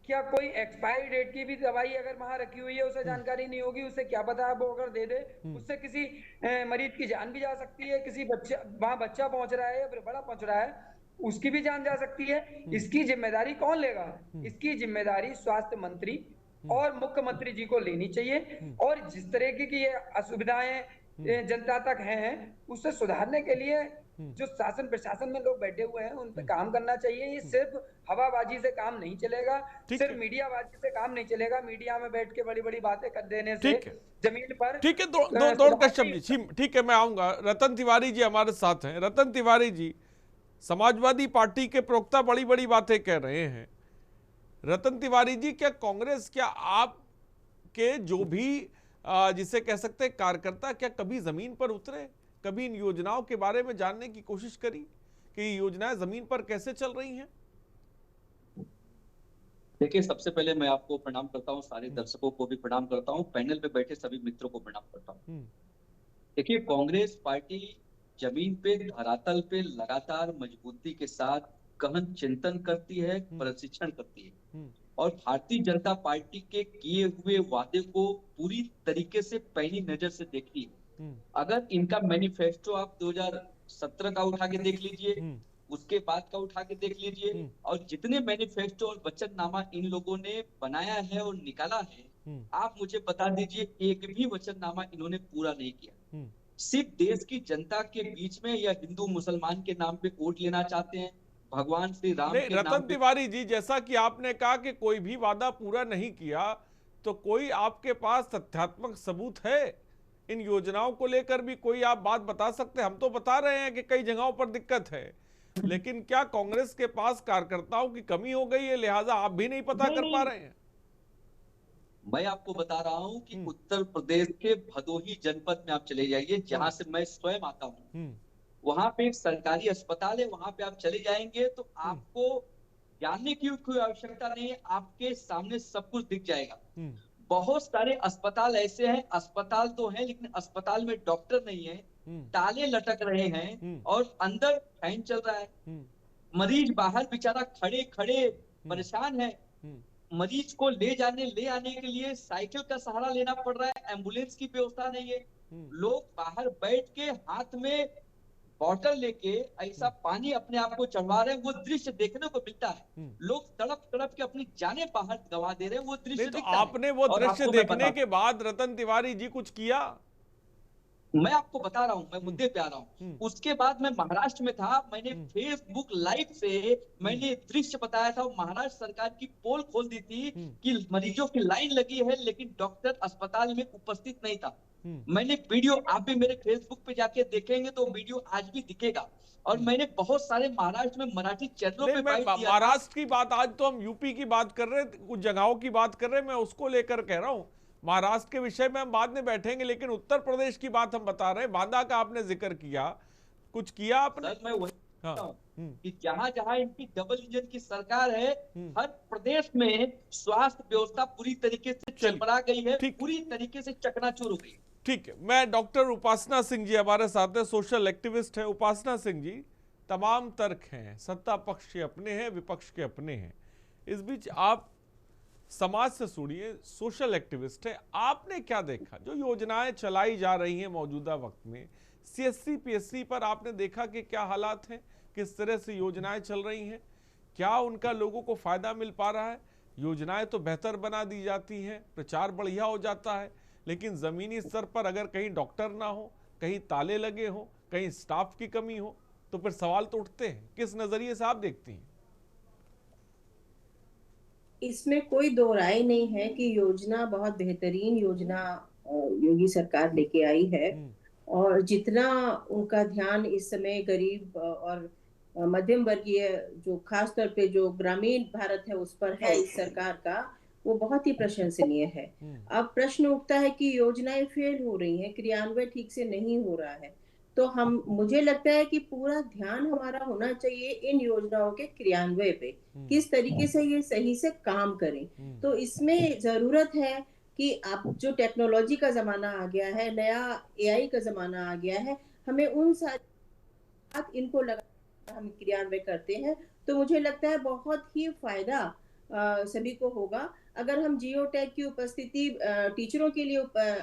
क्या कोई एक्सपायरी डेट की भी दवाई अगर वहां रखी हुई है उसे जानकारी नहीं होगी, उसे क्या पता है वो अगर दे दे उससे किसी मरीज की जान भी जा सकती है, किसी बच्चा वहां बच्चा पहुंच रहा है या फिर बड़ा पहुंच रहा है उसकी भी जान जा सकती है। इसकी जिम्मेदारी कौन लेगा? इसकी जिम्मेदारी स्वास्थ्य मंत्री और मुख्यमंत्री जी को लेनी चाहिए, और जिस तरीके की ये असुविधाएं जनता तक हैं उससे सुधारने के लिए जो शासन प्रशासन में लोग बैठे हुए हैं उन पे काम करना चाहिए। ये सिर्फ हवाबाजी से काम नहीं चलेगा, सिर्फ मीडियाबाजी से काम नहीं चलेगा, मीडिया में बैठ के बड़ी बड़ी बातें कर देने से जमीन पर। ठीक है, द्रोण कश्यप जी, ठीक है, मैं आऊंगा। रतन तिवारी जी हमारे साथ हैं। रतन तिवारी जी, समाजवादी पार्टी के प्रवक्ता बड़ी बड़ी बातें कह रहे हैं। रतन तिवारी जी, क्या कांग्रेस, क्या आपके जो भी जिसे कह सकते हैं कार्यकर्ता, क्या कभी जमीन पर उतरे, कभी इन योजनाओं के बारे में जानने की कोशिश करी कि योजनाएं जमीन पर कैसे चल रही हैं? देखिए, सबसे पहले मैं आपको प्रणाम करता हूं, सारे दर्शकों को भी प्रणाम करता हूं, पैनल पे बैठे सभी मित्रों को प्रणाम करता हूं। देखिए, कांग्रेस पार्टी जमीन पे, धरातल पे लगातार मजबूती के साथ गहन चिंतन करती है, प्रशिक्षण करती है, और भारतीय जनता पार्टी के किए हुए वादे को पूरी तरीके से पैनी नजर से देखती है। अगर इनका मैनिफेस्टो आप 2017 का उठा के देख लीजिए, उसके बाद का उठा के देख लीजिए, और जितने मैनिफेस्टो और वचननामा इन लोगों ने बनाया है और निकाला है, आप मुझे बता दीजिए एक भी वचननामा इन्होंने पूरा नहीं किया। सिर्फ देश की जनता के बीच में या हिंदू मुसलमान के नाम पे वोट लेना चाहते हैं, भगवान श्री राम के नाम पे। रतन तिवारी जी, जैसा कि आपने कहा कि कोई भी वादा पूरा नहीं किया, तो कोई आपके पास तथ्यात्मक सबूत है इन योजनाओं को लेकर भी? कोई आप बात बता सकते हैं? हम तो बता रहे हैं कि कई जगहों पर दिक्कत है, लेकिन क्या कांग्रेस के पास कार्यकर्ताओं की कमी हो गई है, लिहाजा आप भी नहीं पता कर पा रहे हैं? मैं आपको बता रहा हूं कि उत्तर प्रदेश के भदोही जनपद में आप चले जाइए, जहां से मैं स्वयं आता हूं। वहां पे एक सरकारी अस्पताल है, वहां पे आप चले जाएंगे तो आपको जानने की कोई आवश्यकता नहीं है, आपके सामने सब कुछ दिख जाएगा। बहुत सारे अस्पताल ऐसे हैं, अस्पताल तो हैं लेकिन अस्पताल में डॉक्टर नहीं है, ताले लटक रहे हैं और अंदर फैन चल रहा है, मरीज बाहर बेचारा खड़े खड़े परेशान है, मरीज को ले आने के लिए साइकिल का सहारा लेना पड़ रहा है, एम्बुलेंस की व्यवस्था नहीं है, लोग बाहर बैठ के हाथ में बॉटल लेके ऐसा पानी अपने आप को चढ़वा रहे हैं, वो दृश्य देखने को मिलता है। लोग तड़प तड़प के अपनी जानें बाहर गंवा दे रहे हैं, वो दृश्य तो आपने वो दृश्य देखने के बाद रतन तिवारी जी कुछ किया? मैं आपको बता रहा हूँ, मैं मुद्दे पे आ रहा हूँ। उसके बाद मैं महाराष्ट्र में था, मैंने फेसबुक लाइव से मैंने दृश्य बताया था, महाराष्ट्र सरकार की पोल खोल दी थी कि मरीजों की लाइन लगी है लेकिन डॉक्टर अस्पताल में उपस्थित नहीं था। मैंने वीडियो, आप भी मेरे फेसबुक पे जाके देखेंगे तो वीडियो आज भी दिखेगा, और मैंने बहुत सारे महाराष्ट्र में मराठी चैनलों पे महाराष्ट्र की बात, आज तो हम यूपी की बात कर रहे हैं, कुछ जगहों की बात कर रहे हैं, मैं उसको लेकर कह रहा हूँ। महाराष्ट्र के विषय में हम बाद में बैठेंगे, लेकिन उत्तर प्रदेश की बात हम बता रहे हैं। बांदा का आपने जिक्र किया, कुछ किया आपने? मैं वही कि जहां जहां इनकी डबल इंजन की सरकार है, हर प्रदेश में स्वास्थ्य व्यवस्था पूरी तरीके से चरमरा गई है, पूरी तरीके से चकनाचूर हो गई। ठीक है, मैं डॉक्टर उपासना सिंह जी हमारे साथ है, सोशल एक्टिविस्ट है। उपासना सिंह जी, तमाम तर्क हैं, सत्ता पक्ष के अपने हैं, विपक्ष के अपने हैं, इस बीच आप समाज से सुनिए, सोशल एक्टिविस्ट है, आपने क्या देखा जो योजनाएं चलाई जा रही हैं मौजूदा वक्त में? CSC PSC पर आपने देखा कि क्या हालात हैं, किस तरह से योजनाएं चल रही हैं, क्या उनका लोगों को फायदा मिल पा रहा है? योजनाएं तो बेहतर बना दी जाती हैं, प्रचार बढ़िया हो जाता है, लेकिन जमीनी स्तर पर अगर कहीं डॉक्टर ना हो, कहीं ताले लगे हो, कहीं स्टाफ की कमी हो, तो फिर सवाल तो उठते हैं। किस नजरिए से आप देखती हैं? इसमें कोई दो राय नहीं है कि योजना बहुत बेहतरीन योजना योगी सरकार लेके आई है, और जितना उनका ध्यान इस समय गरीब और मध्यम वर्गीय, जो खास तौर पे जो ग्रामीण भारत है उस पर है इस सरकार का, वो बहुत ही प्रशंसनीय है। अब प्रश्न उठता है कि योजनाएं फेल हो रही हैं, क्रियान्वयन ठीक से नहीं हो रहा है, तो मुझे लगता है कि पूरा ध्यान हमारा होना चाहिए इन योजनाओं के क्रियान्वयन पे, किस तरीके से ये सही से काम करें। तो इसमें जरूरत है कि अब जो टेक्नोलॉजी का जमाना आ गया है, नया AI का जमाना आ गया है, हमें उन साथ इनको लगा हम क्रियान्वयन करते हैं, तो मुझे लगता है बहुत ही फायदा सभी को होगा। अगर हम जियो टैग की उपस्थिति टीचरों के लिए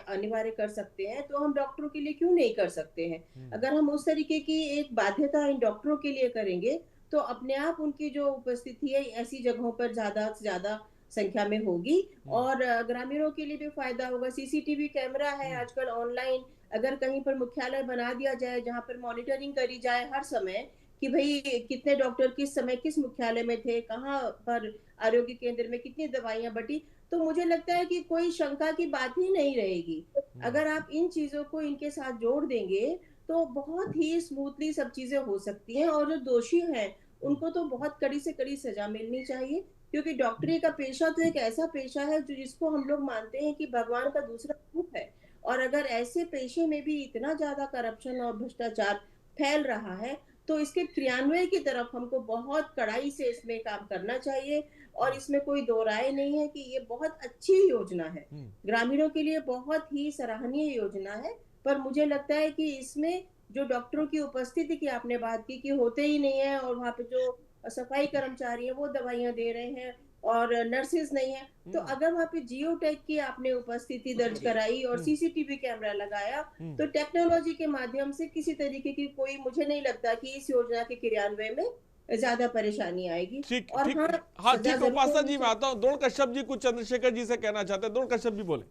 अनिवार्य कर सकते हैं, तो हम डॉक्टरों के लिए क्यों नहीं कर सकते हैं? अगर हम उस तरीके की एक बाध्यता इन डॉक्टरों के लिए करेंगे, तो अपने आप उनकी जो उपस्थिति है ऐसी जगहों पर ज्यादा से ज्यादा संख्या में होगी, और ग्रामीणों के लिए भी फायदा होगा। CCTV कैमरा है आजकल ऑनलाइन, अगर कहीं पर मुख्यालय बना दिया जाए जहाँ पर मॉनिटरिंग करी जाए हर समय कि भाई कितने डॉक्टर किस समय किस मुख्यालय में थे, कहाँ पर आरोग्य केंद्र में कितनी दवाइयां बटी, तो मुझे लगता है कि कोई शंका की बात ही नहीं रहेगी। अगर आप इन चीजों को इनके साथ जोड़ देंगे तो बहुत ही स्मूथली सब चीजें हो सकती हैं, और जो दोषी हैं उनको तो बहुत कड़ी से कड़ी सजा मिलनी चाहिए, क्योंकि डॉक्टरी का पेशा तो एक ऐसा पेशा है जो जिसको हम लोग मानते हैं कि भगवान का दूसरा रूप है, और अगर ऐसे पेशे में भी इतना ज्यादा करप्शन और भ्रष्टाचार फैल रहा है, तो इसके क्रियान्वयन की तरफ हमको बहुत कड़ाई से इसमें काम करना चाहिए। और इसमें कोई दो राय नहीं है कि ये बहुत अच्छी योजना है, ग्रामीणों के लिए बहुत ही सराहनीय योजना है। पर मुझे लगता है कि इसमें जो डॉक्टरों की उपस्थिति की आपने बात की कि होते ही नहीं है, और वहाँ पे जो सफाई कर्मचारी है वो दवाइयां दे रहे हैं और नर्सेज नहीं है, तो अगर वहाँ पे जियो टैग की आपने उपस्थिति दर्ज कराई और CCTV कैमरा लगाया, तो टेक्नोलॉजी के माध्यम से किसी तरीके की कोई, मुझे नहीं लगता कि इस योजना के क्रियान्वयन में ज्यादा परेशानी आएगी। ठीक, हाँ ठीक, उपासना जी मैं आता हूँ। द्रोण कश्यप जी कुछ चंद्रशेखर जी से कहना चाहते हैं। द्रोण कश्यप जी बोले।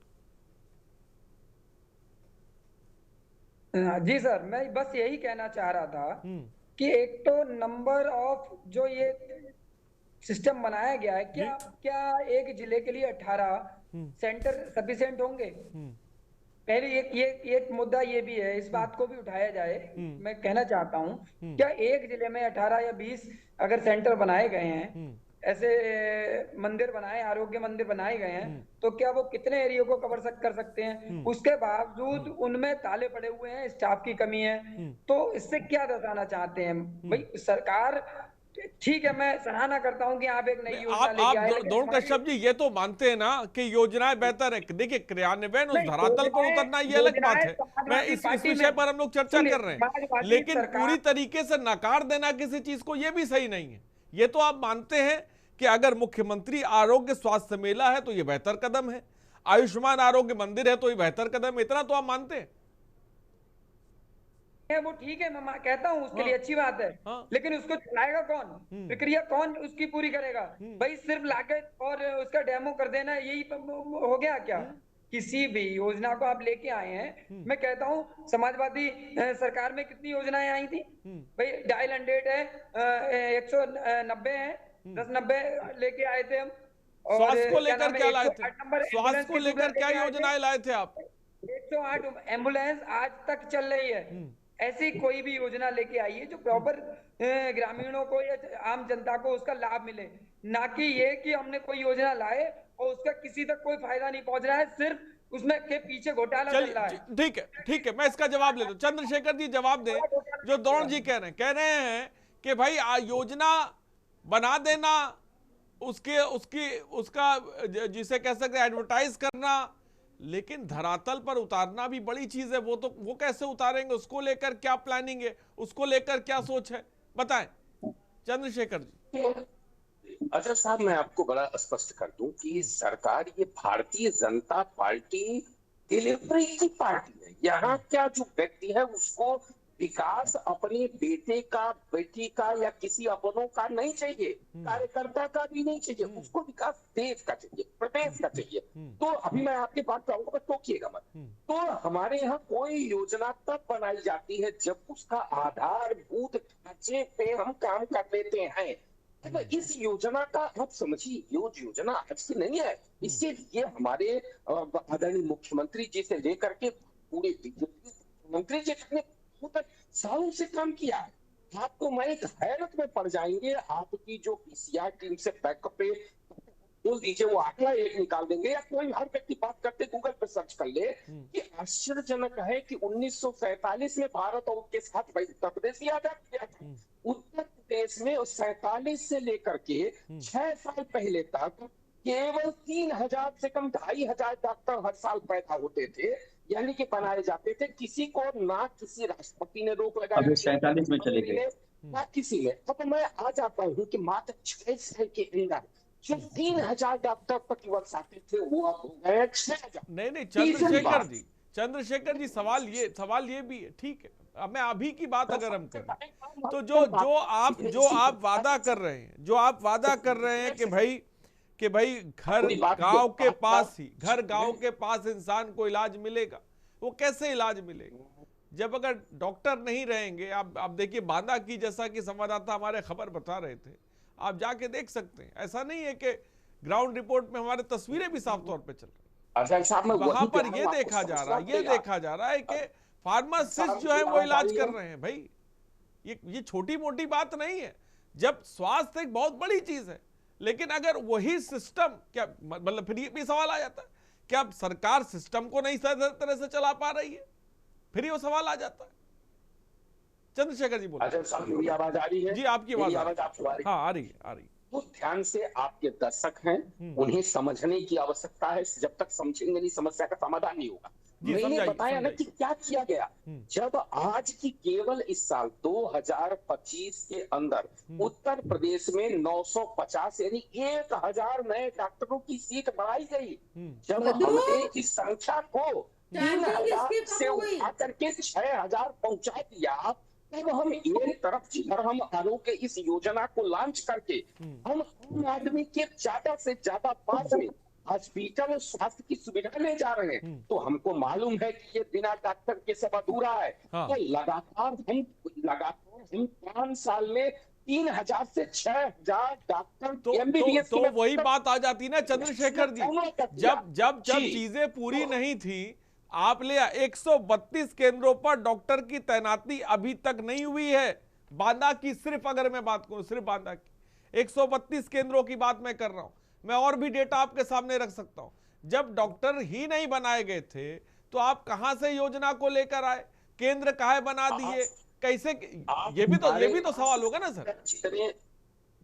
जी सर, मैं बस यही कहना चाह रहा था कि एक तो नंबर ऑफ जो ये सिस्टम बनाया गया है, क्या एक जिले के लिए 18 सेंटर सफिशिएंट होंगे? पहले एक मुद्दा ये भी है, इस बात को भी उठाया जाए। मैं कहना चाहता हूँ, क्या एक जिले में 18 या 20 अगर सेंटर बनाए गए हैं, ऐसे मंदिर बनाए, आरोग्य मंदिर बनाए गए हैं, तो क्या वो कितने एरिया को कवर कर सकते हैं? उसके बावजूद उनमें ताले पड़े हुए हैं, स्टाफ की कमी है, तो इससे क्या दर्शाना चाहते हैं? भाई सरकार, ठीक है, मैं सराहना करता हूं कि आप एक नई योजना लेके आए। द्रोण कश्यप जी ये तो मानते हैं ना कि योजनाएं बेहतर है। देखिए क्रियान्वयन उस धरातल पर उतरना ये अलग बात है, मैं इस विषय पर हम लोग चर्चा कर रहे हैं, लेकिन पूरी तरीके से नकार देना किसी चीज को ये भी सही नहीं है। ये तो आप मानते हैं कि अगर मुख्यमंत्री आरोग्य स्वास्थ्य मेला है तो ये बेहतर कदम है, आयुष्मान आरोग्य मंदिर है तो ये बेहतर कदम है, इतना तो आप मानते हैं। वो ठीक है, मैं कहता हूँ उसके लिए अच्छी बात है, लेकिन उसको चलाएगा कौन? प्रक्रिया कौन उसकी पूरी करेगा? भाई सिर्फ लागत और उसका डेमो कर देना यही हो गया क्या? किसी भी योजना को आप लेके आए हैं, मैं कहता हूँ समाजवादी सरकार में कितनी योजनाएं आई थी भाई? डायल 100 है, 190 है, 1090 लेके आए थे हम। स्वास्थ्य को लेकर क्या लाए थे? स्वास्थ्य को लेकर क्या योजनाएं लाए थे आप? 108 एम्बुलेंस आज तक चल रही है। ऐसी कोई भी योजना लेके आइए जो प्रॉपर ग्रामीणों को या आम जनता को उसका लाभ मिले, ना कि ये कि हमने कोई योजना लाए और उसका किसी तक कोई फायदा नहीं पहुंच रहा है, सिर्फ उसमें के पीछे घोटाला चल रहा है। ठीक है, मैं इसका जवाब ले लूं। चंद्रशेखर जी जवाब दें। जो द्रोण जी कह रहे हैं कि भाई योजना बना देना, उसका जिसे कह सकते हैं एडवर्टाइज करना, लेकिन धरातल पर उतारना भी बड़ी चीज है। वो कैसे उतारेंगे? उसको लेकर क्या प्लानिंग है? उसको लेकर क्या सोच है? बताएं चंद्रशेखर जी। अच्छा साहब, मैं आपको बड़ा स्पष्ट कर दूं कि सरकार ये भारतीय जनता पार्टी डिलीवरी की पार्टी है। यहाँ क्या जो व्यक्ति है उसको विकास अपने बेटे का, बेटी का या किसी अपनों का नहीं चाहिए, कार्यकर्ता का भी नहीं चाहिए, उसको विकास देश का चाहिए, प्रदेश का चाहिए। तो अभी मैं आपकी बात कहूंगा, टोकिएगा मत। तो हमारे यहाँ कोई योजना तब बनाई जाती है जब उसका आधारभूत ढांचे पे हम काम कर लेते हैं। तो इस योजना का आप समझिए, ये योजना आज की नहीं है। इसके लिए हमारे आदरणीय मुख्यमंत्री जी से लेकर के पूरे मंत्री जी ने सालों से काम किया है। आपको मैं एक हैरत में पड़ जाएंगे, आपकी जो पीसीआर टीम से बैकअप पे बोल दीजिए, वो आंकड़ा एक निकाल देंगे, या कोई हर व्यक्ति बात करते गूगल पे सर्च कर ले कि आश्चर्यजनक है कि 1947 में भारत और उसके साथ उत्तर प्रदेश आजाद किया था। उत्तर प्रदेश में 47 से लेकर के 6 साल पहले तक केवल 3000 से कम 2500 डॉक्टर हर साल पैदा होते थे, यानी कि बनाए जाते थे। किसी को ना किसी राष्ट्रपति ने रोक लगाई, अभी 47 में चले गए ना किसी ने। तो मैं आ जाता हूँ कि मात्र 6 साल के अंदर जो 3000 डॉक्टर प्रतिवर्ष आते थे वो अब हो गए 6000। नहीं चंद्रशेखर जी, सवाल ये भी है, ठीक है। अब मैं अभी की बात अगर हम करें तो जो आप वादा कर रहे हैं कि भाई घर गांव के पास इंसान को इलाज मिलेगा, वो कैसे इलाज मिलेगा जब अगर डॉक्टर नहीं रहेंगे? आप देखिए बांदा की, जैसा कि संवाददाता हमारे खबर बता रहे थे, आप जाके देख सकते हैं। ऐसा नहीं है कि ग्राउंड रिपोर्ट में हमारे तस्वीरें भी साफ तौर पे चल रही, वहां पर ये देखा जा रहा है कि फार्मासिस्ट जो है वो इलाज कर रहे हैं। भाई ये छोटी मोटी बात नहीं है। जब स्वास्थ्य एक बहुत बड़ी चीज है, लेकिन अगर वही सिस्टम, क्या मतलब फिर ये भी सवाल आ जाता है, क्या सरकार सिस्टम को नहीं सही तरह से चला पा रही है? फिर ये सवाल आ जाता है। चंद्रशेखर जी बोलिए। मेरी आवाज आ रही है? जी, आपकी आवाज आपको आ रही है? हाँ, आ रही। तो ध्यान से, आपके दर्शक हैं, उन्हें समझने की आवश्यकता है। जब तक समझेंगे नहीं, समस्या का समाधान नहीं होगा। मैंने बताया ना कि क्या किया गया। जब आज की केवल इस साल 2025 के अंदर उत्तर प्रदेश में 950 यानी 1000 नए डॉक्टरों की सीट बढ़ाई गई। जब हमने इस संख्या को 3000 से उठा करके 6000 पहुंचा दिया, तब हम एक तरफ जिधर हम आरोग्य इस योजना को लॉन्च करके हम आम आदमी के ज्यादा से ज्यादा पास में हॉस्पिटल और स्वास्थ्य की सुविधा ले जा रहे हैं, तो हमको मालूम है कि ये बिना डॉक्टर के सब अधूरा है। तो लगातार हम 5 साल में 3000 से 6000 डॉक्टर तो वही बात आ जाती ना चंद्रशेखर जी, जब चीजें पूरी नहीं थी, आप ले 132 केंद्रों पर डॉक्टर की तैनाती अभी तक नहीं हुई है। बांदा की सिर्फ अगर मैं बात करूं, सिर्फ बांदा की 132 केंद्रों की बात मैं कर रहा हूं। मैं और भी डेटा आपके सामने रख सकता हूं। जब डॉक्टर ही नहीं बनाए गए थे तो आप कहां से योजना को लेकर आए? केंद्र काहे बना दिए? कैसे? ये भी तो सवाल होगा ना सर।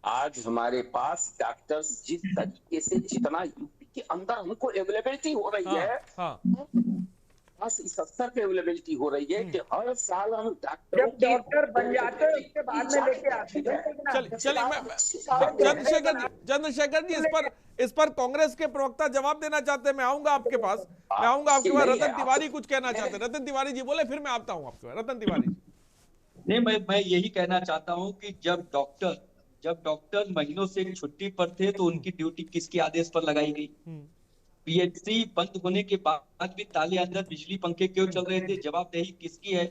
आज हमारे पास डॉक्टर्स जिस तरीके से, जितना यूपी के अंदर हमको अवेलेबिलिटी हो रही है, बस इस स्तर पे अवेलेबिलिटी हो रही है कि हर साल हम डॉक्टर बन जाते हैं, उसके बाद में लेके आते हैं। चंद्रशेखर जी, इस पर कांग्रेस के प्रवक्ता जवाब देना चाहते हैं। मैं आऊंगा आपके पास। रतन तिवारी कुछ कहना चाहते हैं। रतन तिवारी जी बोले, फिर मैं आता हूँ आपके पास। रतन तिवारी जी। नहीं, मैं यही कहना चाहता हूँ कि जब डॉक्टर महीनों से छुट्टी पर थे तो उनकी ड्यूटी किसके आदेश पर लगाई गई? पीएचसी बंद होने के बाद भी ताले अंदर बिजली पंखे क्यों चल रहे थे? जवाबदेही किसकी है?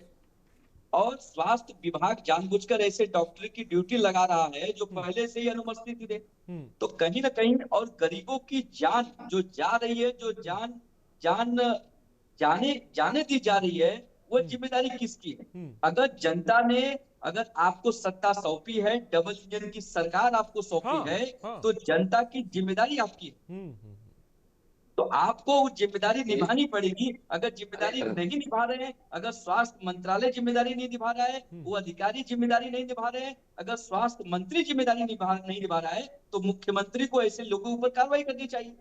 और स्वास्थ्य विभाग जानबूझकर ऐसे डॉक्टर की ड्यूटी लगा रहा है जो पहले से ही अनुपस्थित थे। तो कहीं ना कहीं, और गरीबों की जान जो जा रही है, जो जान जाने दी जा रही है, वो जिम्मेदारी किसकी है? अगर आपको सत्ता सौंपी है, डबल इंजन की सरकार आपको सौंपी है, तो जनता की जिम्मेदारी आपकी है। तो आपको वो जिम्मेदारी निभानी पड़ेगी। अगर जिम्मेदारी नहीं निभा रहे हैं, अगर स्वास्थ्य मंत्रालय जिम्मेदारी नहीं निभा रहा है, वो अधिकारी जिम्मेदारी नहीं निभा रहे हैं, अगर स्वास्थ्य मंत्री जिम्मेदारी नहीं निभा रहा है, तो मुख्यमंत्री को ऐसे लोगों पर कार्रवाई करनी चाहिए।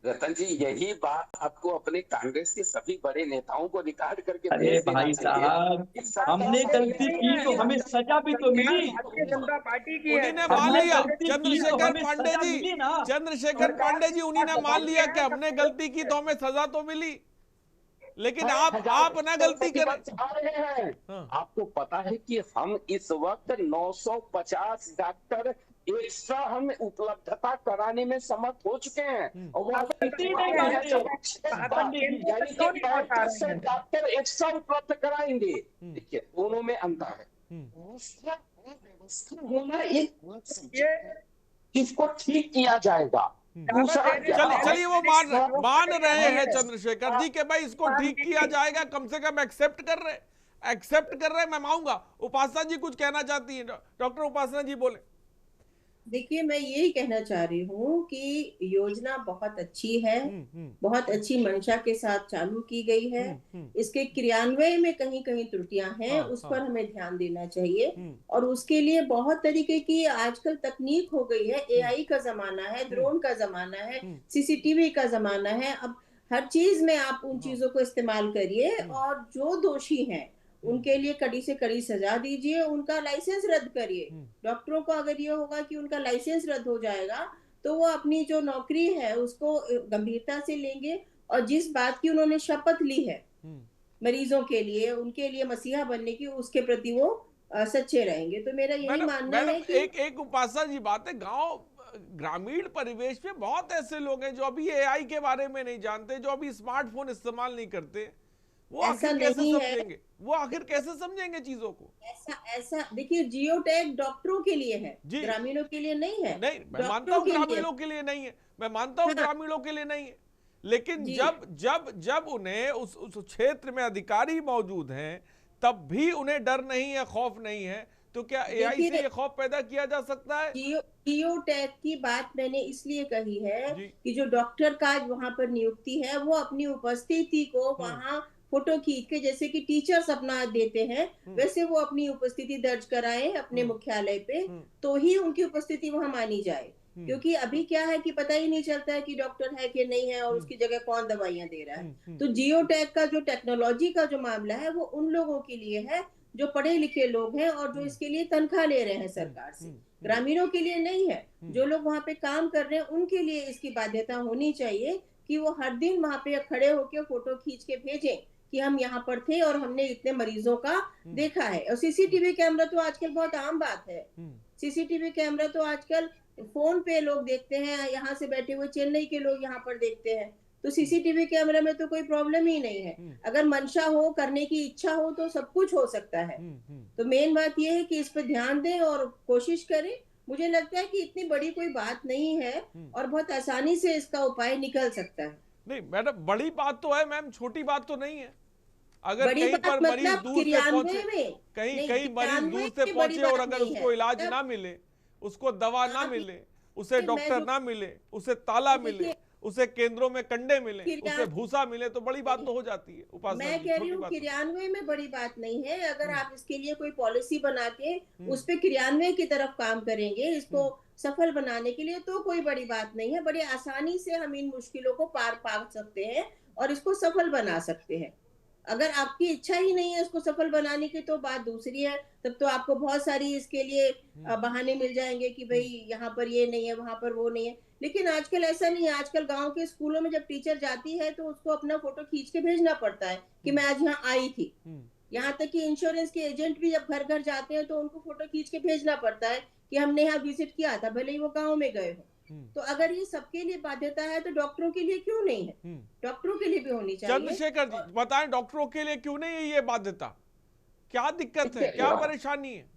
रतन जी, यही बात आपको अपने कांग्रेस के सभी बड़े नेताओं को रिकॉर्ड करके अरे भाई साहब, हमने गलती की तो हमें सजा भी तो मिली। जनता पार्टी की उन्हीं ने मान लिया। चंद्रशेखर पांडे जी उन्हीं ने मान लिया कि हमने गलती की तो हमें सजा तो मिली। लेकिन आप ना गलती कर रहे हैं। आपको पता है कि हम इस वक्त 950 डॉक्टर एक्स्ट्रा हम उपलब्धता कराने में समर्थ हो चुके हैं और डॉक्टर एक्स्ट्रा उपलब्ध कराएंगे। देखिए दोनों में अंतर है। व्यवस्था होना एक इसको ठीक किया जाएगा। चलिए वो मान रहे हैं चंद्रशेखर जी के भाई इसको ठीक किया जाएगा, कम से कम एक्सेप्ट कर रहे हैं। मैं मानूंगा। उपासना जी कुछ कहना चाहती है, डॉक्टर उपासना जी बोले। देखिए, मैं यही कहना चाह रही हूँ कि योजना बहुत अच्छी है, बहुत अच्छी मंशा के साथ चालू की गई है। इसके क्रियान्वयन में कहीं कहीं त्रुटियां हैं, उस पर हमें ध्यान देना चाहिए। और उसके लिए बहुत तरीके की आजकल तकनीक हो गई है। एआई का जमाना है, ड्रोन का जमाना है, सीसीटीवी का जमाना है। अब हर चीज में आप उन चीजों को इस्तेमाल करिए और जो दोषी हैं उनके लिए कड़ी से कड़ी सजा दीजिए, उनका लाइसेंस रद्द करिए। डॉक्टरों को अगर ये होगा कि उनका लाइसेंस रद्द हो जाएगा तो वो अपनी जो नौकरी है उसको गंभीरता से लेंगे और जिस बात की उन्होंने शपथ ली है मरीजों के लिए, उनके लिए मसीहा बनने की, उसके प्रति वो सच्चे रहेंगे। तो मेरा यही मानना है कि एक उपासना जी बात है, गांव ग्रामीण परिवेश में बहुत ऐसे लोग हैं जो अभी एआई के बारे में नहीं जानते, जो अभी स्मार्टफोन इस्तेमाल नहीं करते। वो आखिर कैसे समझेंगे? वो आखिर कैसे समझेंगे चीजों को? ऐसा देखिए, जियो टैग डॉक्टरों के लिए है, ग्रामीणों के लिए नहीं है। नहीं, मैं मानता हूँ ग्रामीणों के लिए नहीं है, मैं मानता हूँ ग्रामीणों के लिए नहीं है, लेकिन जब उन्हें उस क्षेत्र में अधिकारी मौजूद हैं तब भी उन्हें डर नहीं है, खौफ नहीं है, तो क्या एआई से ये खौफ पैदा किया जा सकता है? जियो टैग की बात मैंने इसलिए कही है कि जो डॉक्टर का वहां पर नियुक्ति है वो अपनी उपस्थिति को वहां फोटो खींच के, जैसे कि टीचर्स अपना देते हैं वैसे वो अपनी उपस्थिति दर्ज कराएं अपने मुख्यालय पे, तो ही उनकी उपस्थिति वहां मानी जाए। क्योंकि अभी क्या है कि पता ही नहीं चलता है कि डॉक्टर है कि नहीं है और उसकी जगह कौन दवाइयां दे रहा है। तो जियो टैग का जो टेक्नोलॉजी का जो मामला है वो उन लोगों के लिए है जो पढ़े लिखे लोग हैं और जो इसके लिए तनख्वाह ले रहे हैं सरकार से। ग्रामीणों के लिए नहीं है। जो लोग वहाँ पे काम कर रहे हैं उनके लिए इसकी बाध्यता होनी चाहिए कि वो हर दिन वहाँ पे खड़े होकर फोटो खींच के भेजें कि हम यहाँ पर थे और हमने इतने मरीजों का देखा है। और सीसीटीवी कैमरा तो आजकल बहुत आम बात है। सीसीटीवी कैमरा तो आजकल फोन पे लोग देखते हैं, यहाँ से बैठे हुए चेन्नई के लोग यहाँ पर देखते हैं। तो सीसीटीवी कैमरा में तो कोई प्रॉब्लम ही नहीं है। अगर मंशा हो, करने की इच्छा हो तो सब कुछ हो सकता है। तो मेन बात यह है कि इस पर ध्यान दें और कोशिश करें। मुझे लगता है कि इतनी बड़ी कोई बात नहीं है और बहुत आसानी से इसका उपाय निकल सकता है। नहीं मैडम, बड़ी बात तो है मैम, छोटी बात तो नहीं है। अगर कहीं पर मरीज दूर से पहुंचे, कहीं मरीज दूर से पहुंचे और अगर उसको इलाज ना मिले, उसको दवा ना मिले, उसे डॉक्टर ना मिले, उसे ताला मिले, उसे केंद्रों में कंडे मिले, उसे भूसा मिले, तो बड़ी बात तो हो जाती है। उपासना मैं कह रही हूँ क्रियान्वयन में बड़ी बात नहीं है। अगर आप इसके लिए कोई पॉलिसी बना के उस पे क्रियान्वयन की तरफ काम करेंगे, इसको सफल बनाने के लिए, तो कोई बड़ी बात नहीं है। बड़ी आसानी से हम इन मुश्किलों को पार पा सकते हैं और इसको सफल बना सकते हैं। अगर आपकी इच्छा ही नहीं है इसको सफल बनाने की तो बात दूसरी है। तब तो आपको बहुत सारी इसके लिए बहाने मिल जाएंगे कि भाई यहाँ पर ये नहीं है, वहां पर वो नहीं है। लेकिन आजकल ऐसा नहीं है। आजकल गांव के स्कूलों में जब टीचर जाती है तो उसको अपना फोटो खींच के भेजना पड़ता है कि मैं आज यहाँ आई थी। यहाँ तक कि इंश्योरेंस के एजेंट भी जब घर घर जाते हैं तो उनको फोटो खींच के भेजना पड़ता है कि हमने यहाँ विजिट किया था, भले ही वो गाँव में गए हो। तो अगर ये सबके लिए बाध्यता है तो डॉक्टरों के लिए क्यों नहीं है? डॉक्टरों के लिए भी होनी चाहिए। चंद्रशेखर जी बताएं, डॉक्टरों के लिए क्यों नहीं है ये बाध्यता? क्या दिक्कत है, क्या परेशानी है?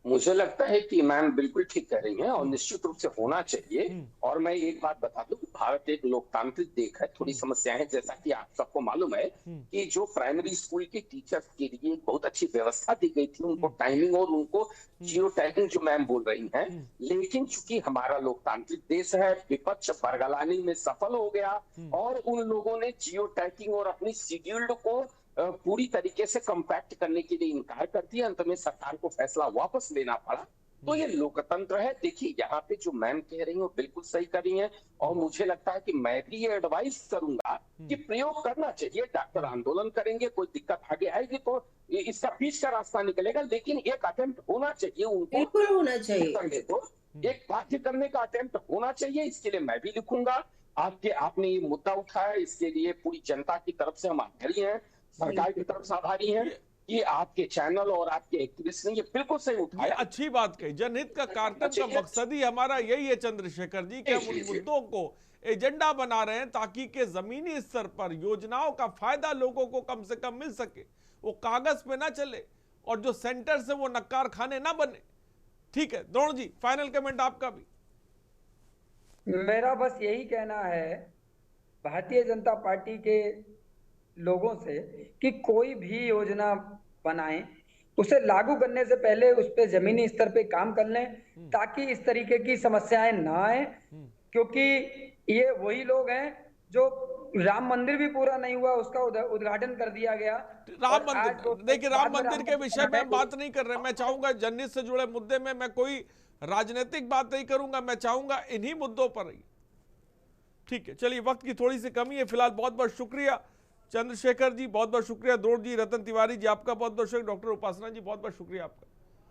मुझे लगता है कि मैम बिल्कुल ठीक कह रही हैं और निश्चित रूप से होना चाहिए। और मैं एक बात बता दूं, भारत एक लोकतांत्रिक देश है। थोड़ी समस्याएं हैं, जैसा कि आप सबको मालूम है कि जो प्राइमरी स्कूल के टीचर्स के लिए बहुत अच्छी व्यवस्था दी गई थी, उनको टाइमिंग और उनको जियो टैगिंग जो मैम बोल रही हैं। लेकिन चूंकि हमारा लोकतांत्रिक देश है, विपक्ष बरगलाने में सफल हो गया और उन लोगों ने जियो टैगिंग और अपनी शेड्यूल्ड को पूरी तरीके से कंपैक्ट करने के लिए इनकार कर दिया। अंत में सरकार को फैसला वापस लेना पड़ा। तो ये लोकतंत्र है। देखिए, यहाँ पे जो मैम कह रही है वो बिल्कुल सही कर रही है और मुझे लगता है कि मैं भी ये एडवाइस करूंगा कि प्रयोग करना चाहिए। डॉक्टर आंदोलन करेंगे, कोई दिक्कत आगे आएगी तो इसका बीच का रास्ता निकलेगा, लेकिन एक अटेम्प्ट होना चाहिए। उनको बिल्कुल होना चाहिए। तो एक बाध्य करने का अटेम्प्ट होना चाहिए। इसके लिए मैं भी लिखूंगा आपने ये मुद्दा उठाया, इसके लिए पूरी जनता की तरफ से हम आभारी हैं, सरकार की तरफ से आभारी हैं कि आपके चैनल और आपके एक्टिविस्ट ने ये बिल्कुल सही उठाया। अच्छी बात कही। जनहित का कार्यक्रम का मकसद ही हमारा यही है चंद्रशेखर जी कि हम उन मुद्दों को एजेंडा बना रहे हैं ताकि के जमीनी स्तर पर योजनाओं का फायदा लोगों को कम से कम मिल सके, वो कागज पे ना चले और जो सेंटर से वो नक्कार खाने ना बने। ठीक है द्रोण जी, फाइनल कमेंट आपका भी। मेरा बस यही कहना है भारतीय जनता पार्टी के लोगों से कि कोई भी योजना बनाएं, उसे लागू करने से पहले उस पर जमीनी स्तर पे काम कर लें ताकि इस तरीके की समस्याएं ना आए, क्योंकि ये वही लोग हैं जो राम मंदिर भी पूरा नहीं हुआ उसका उद्घाटन कर दिया गया। राम मंदिर, देखिए राम मंदिर के विषय में बात नहीं कर रहे। मैं चाहूंगा जनहित से जुड़े मुद्दे में मैं कोई राजनीतिक बात नहीं करूंगा, मैं चाहूंगा इन्हीं मुद्दों पर ही। ठीक है, चलिए वक्त की थोड़ी सी कमी है फिलहाल। बहुत बहुत शुक्रिया चंद्रशेखर जी, बहुत बहुत शुक्रिया द्रोण जी, रतन तिवारी जी आपका बहुत बहुत शुक्रिया, डॉक्टर उपासना जी बहुत बहुत शुक्रिया आपका।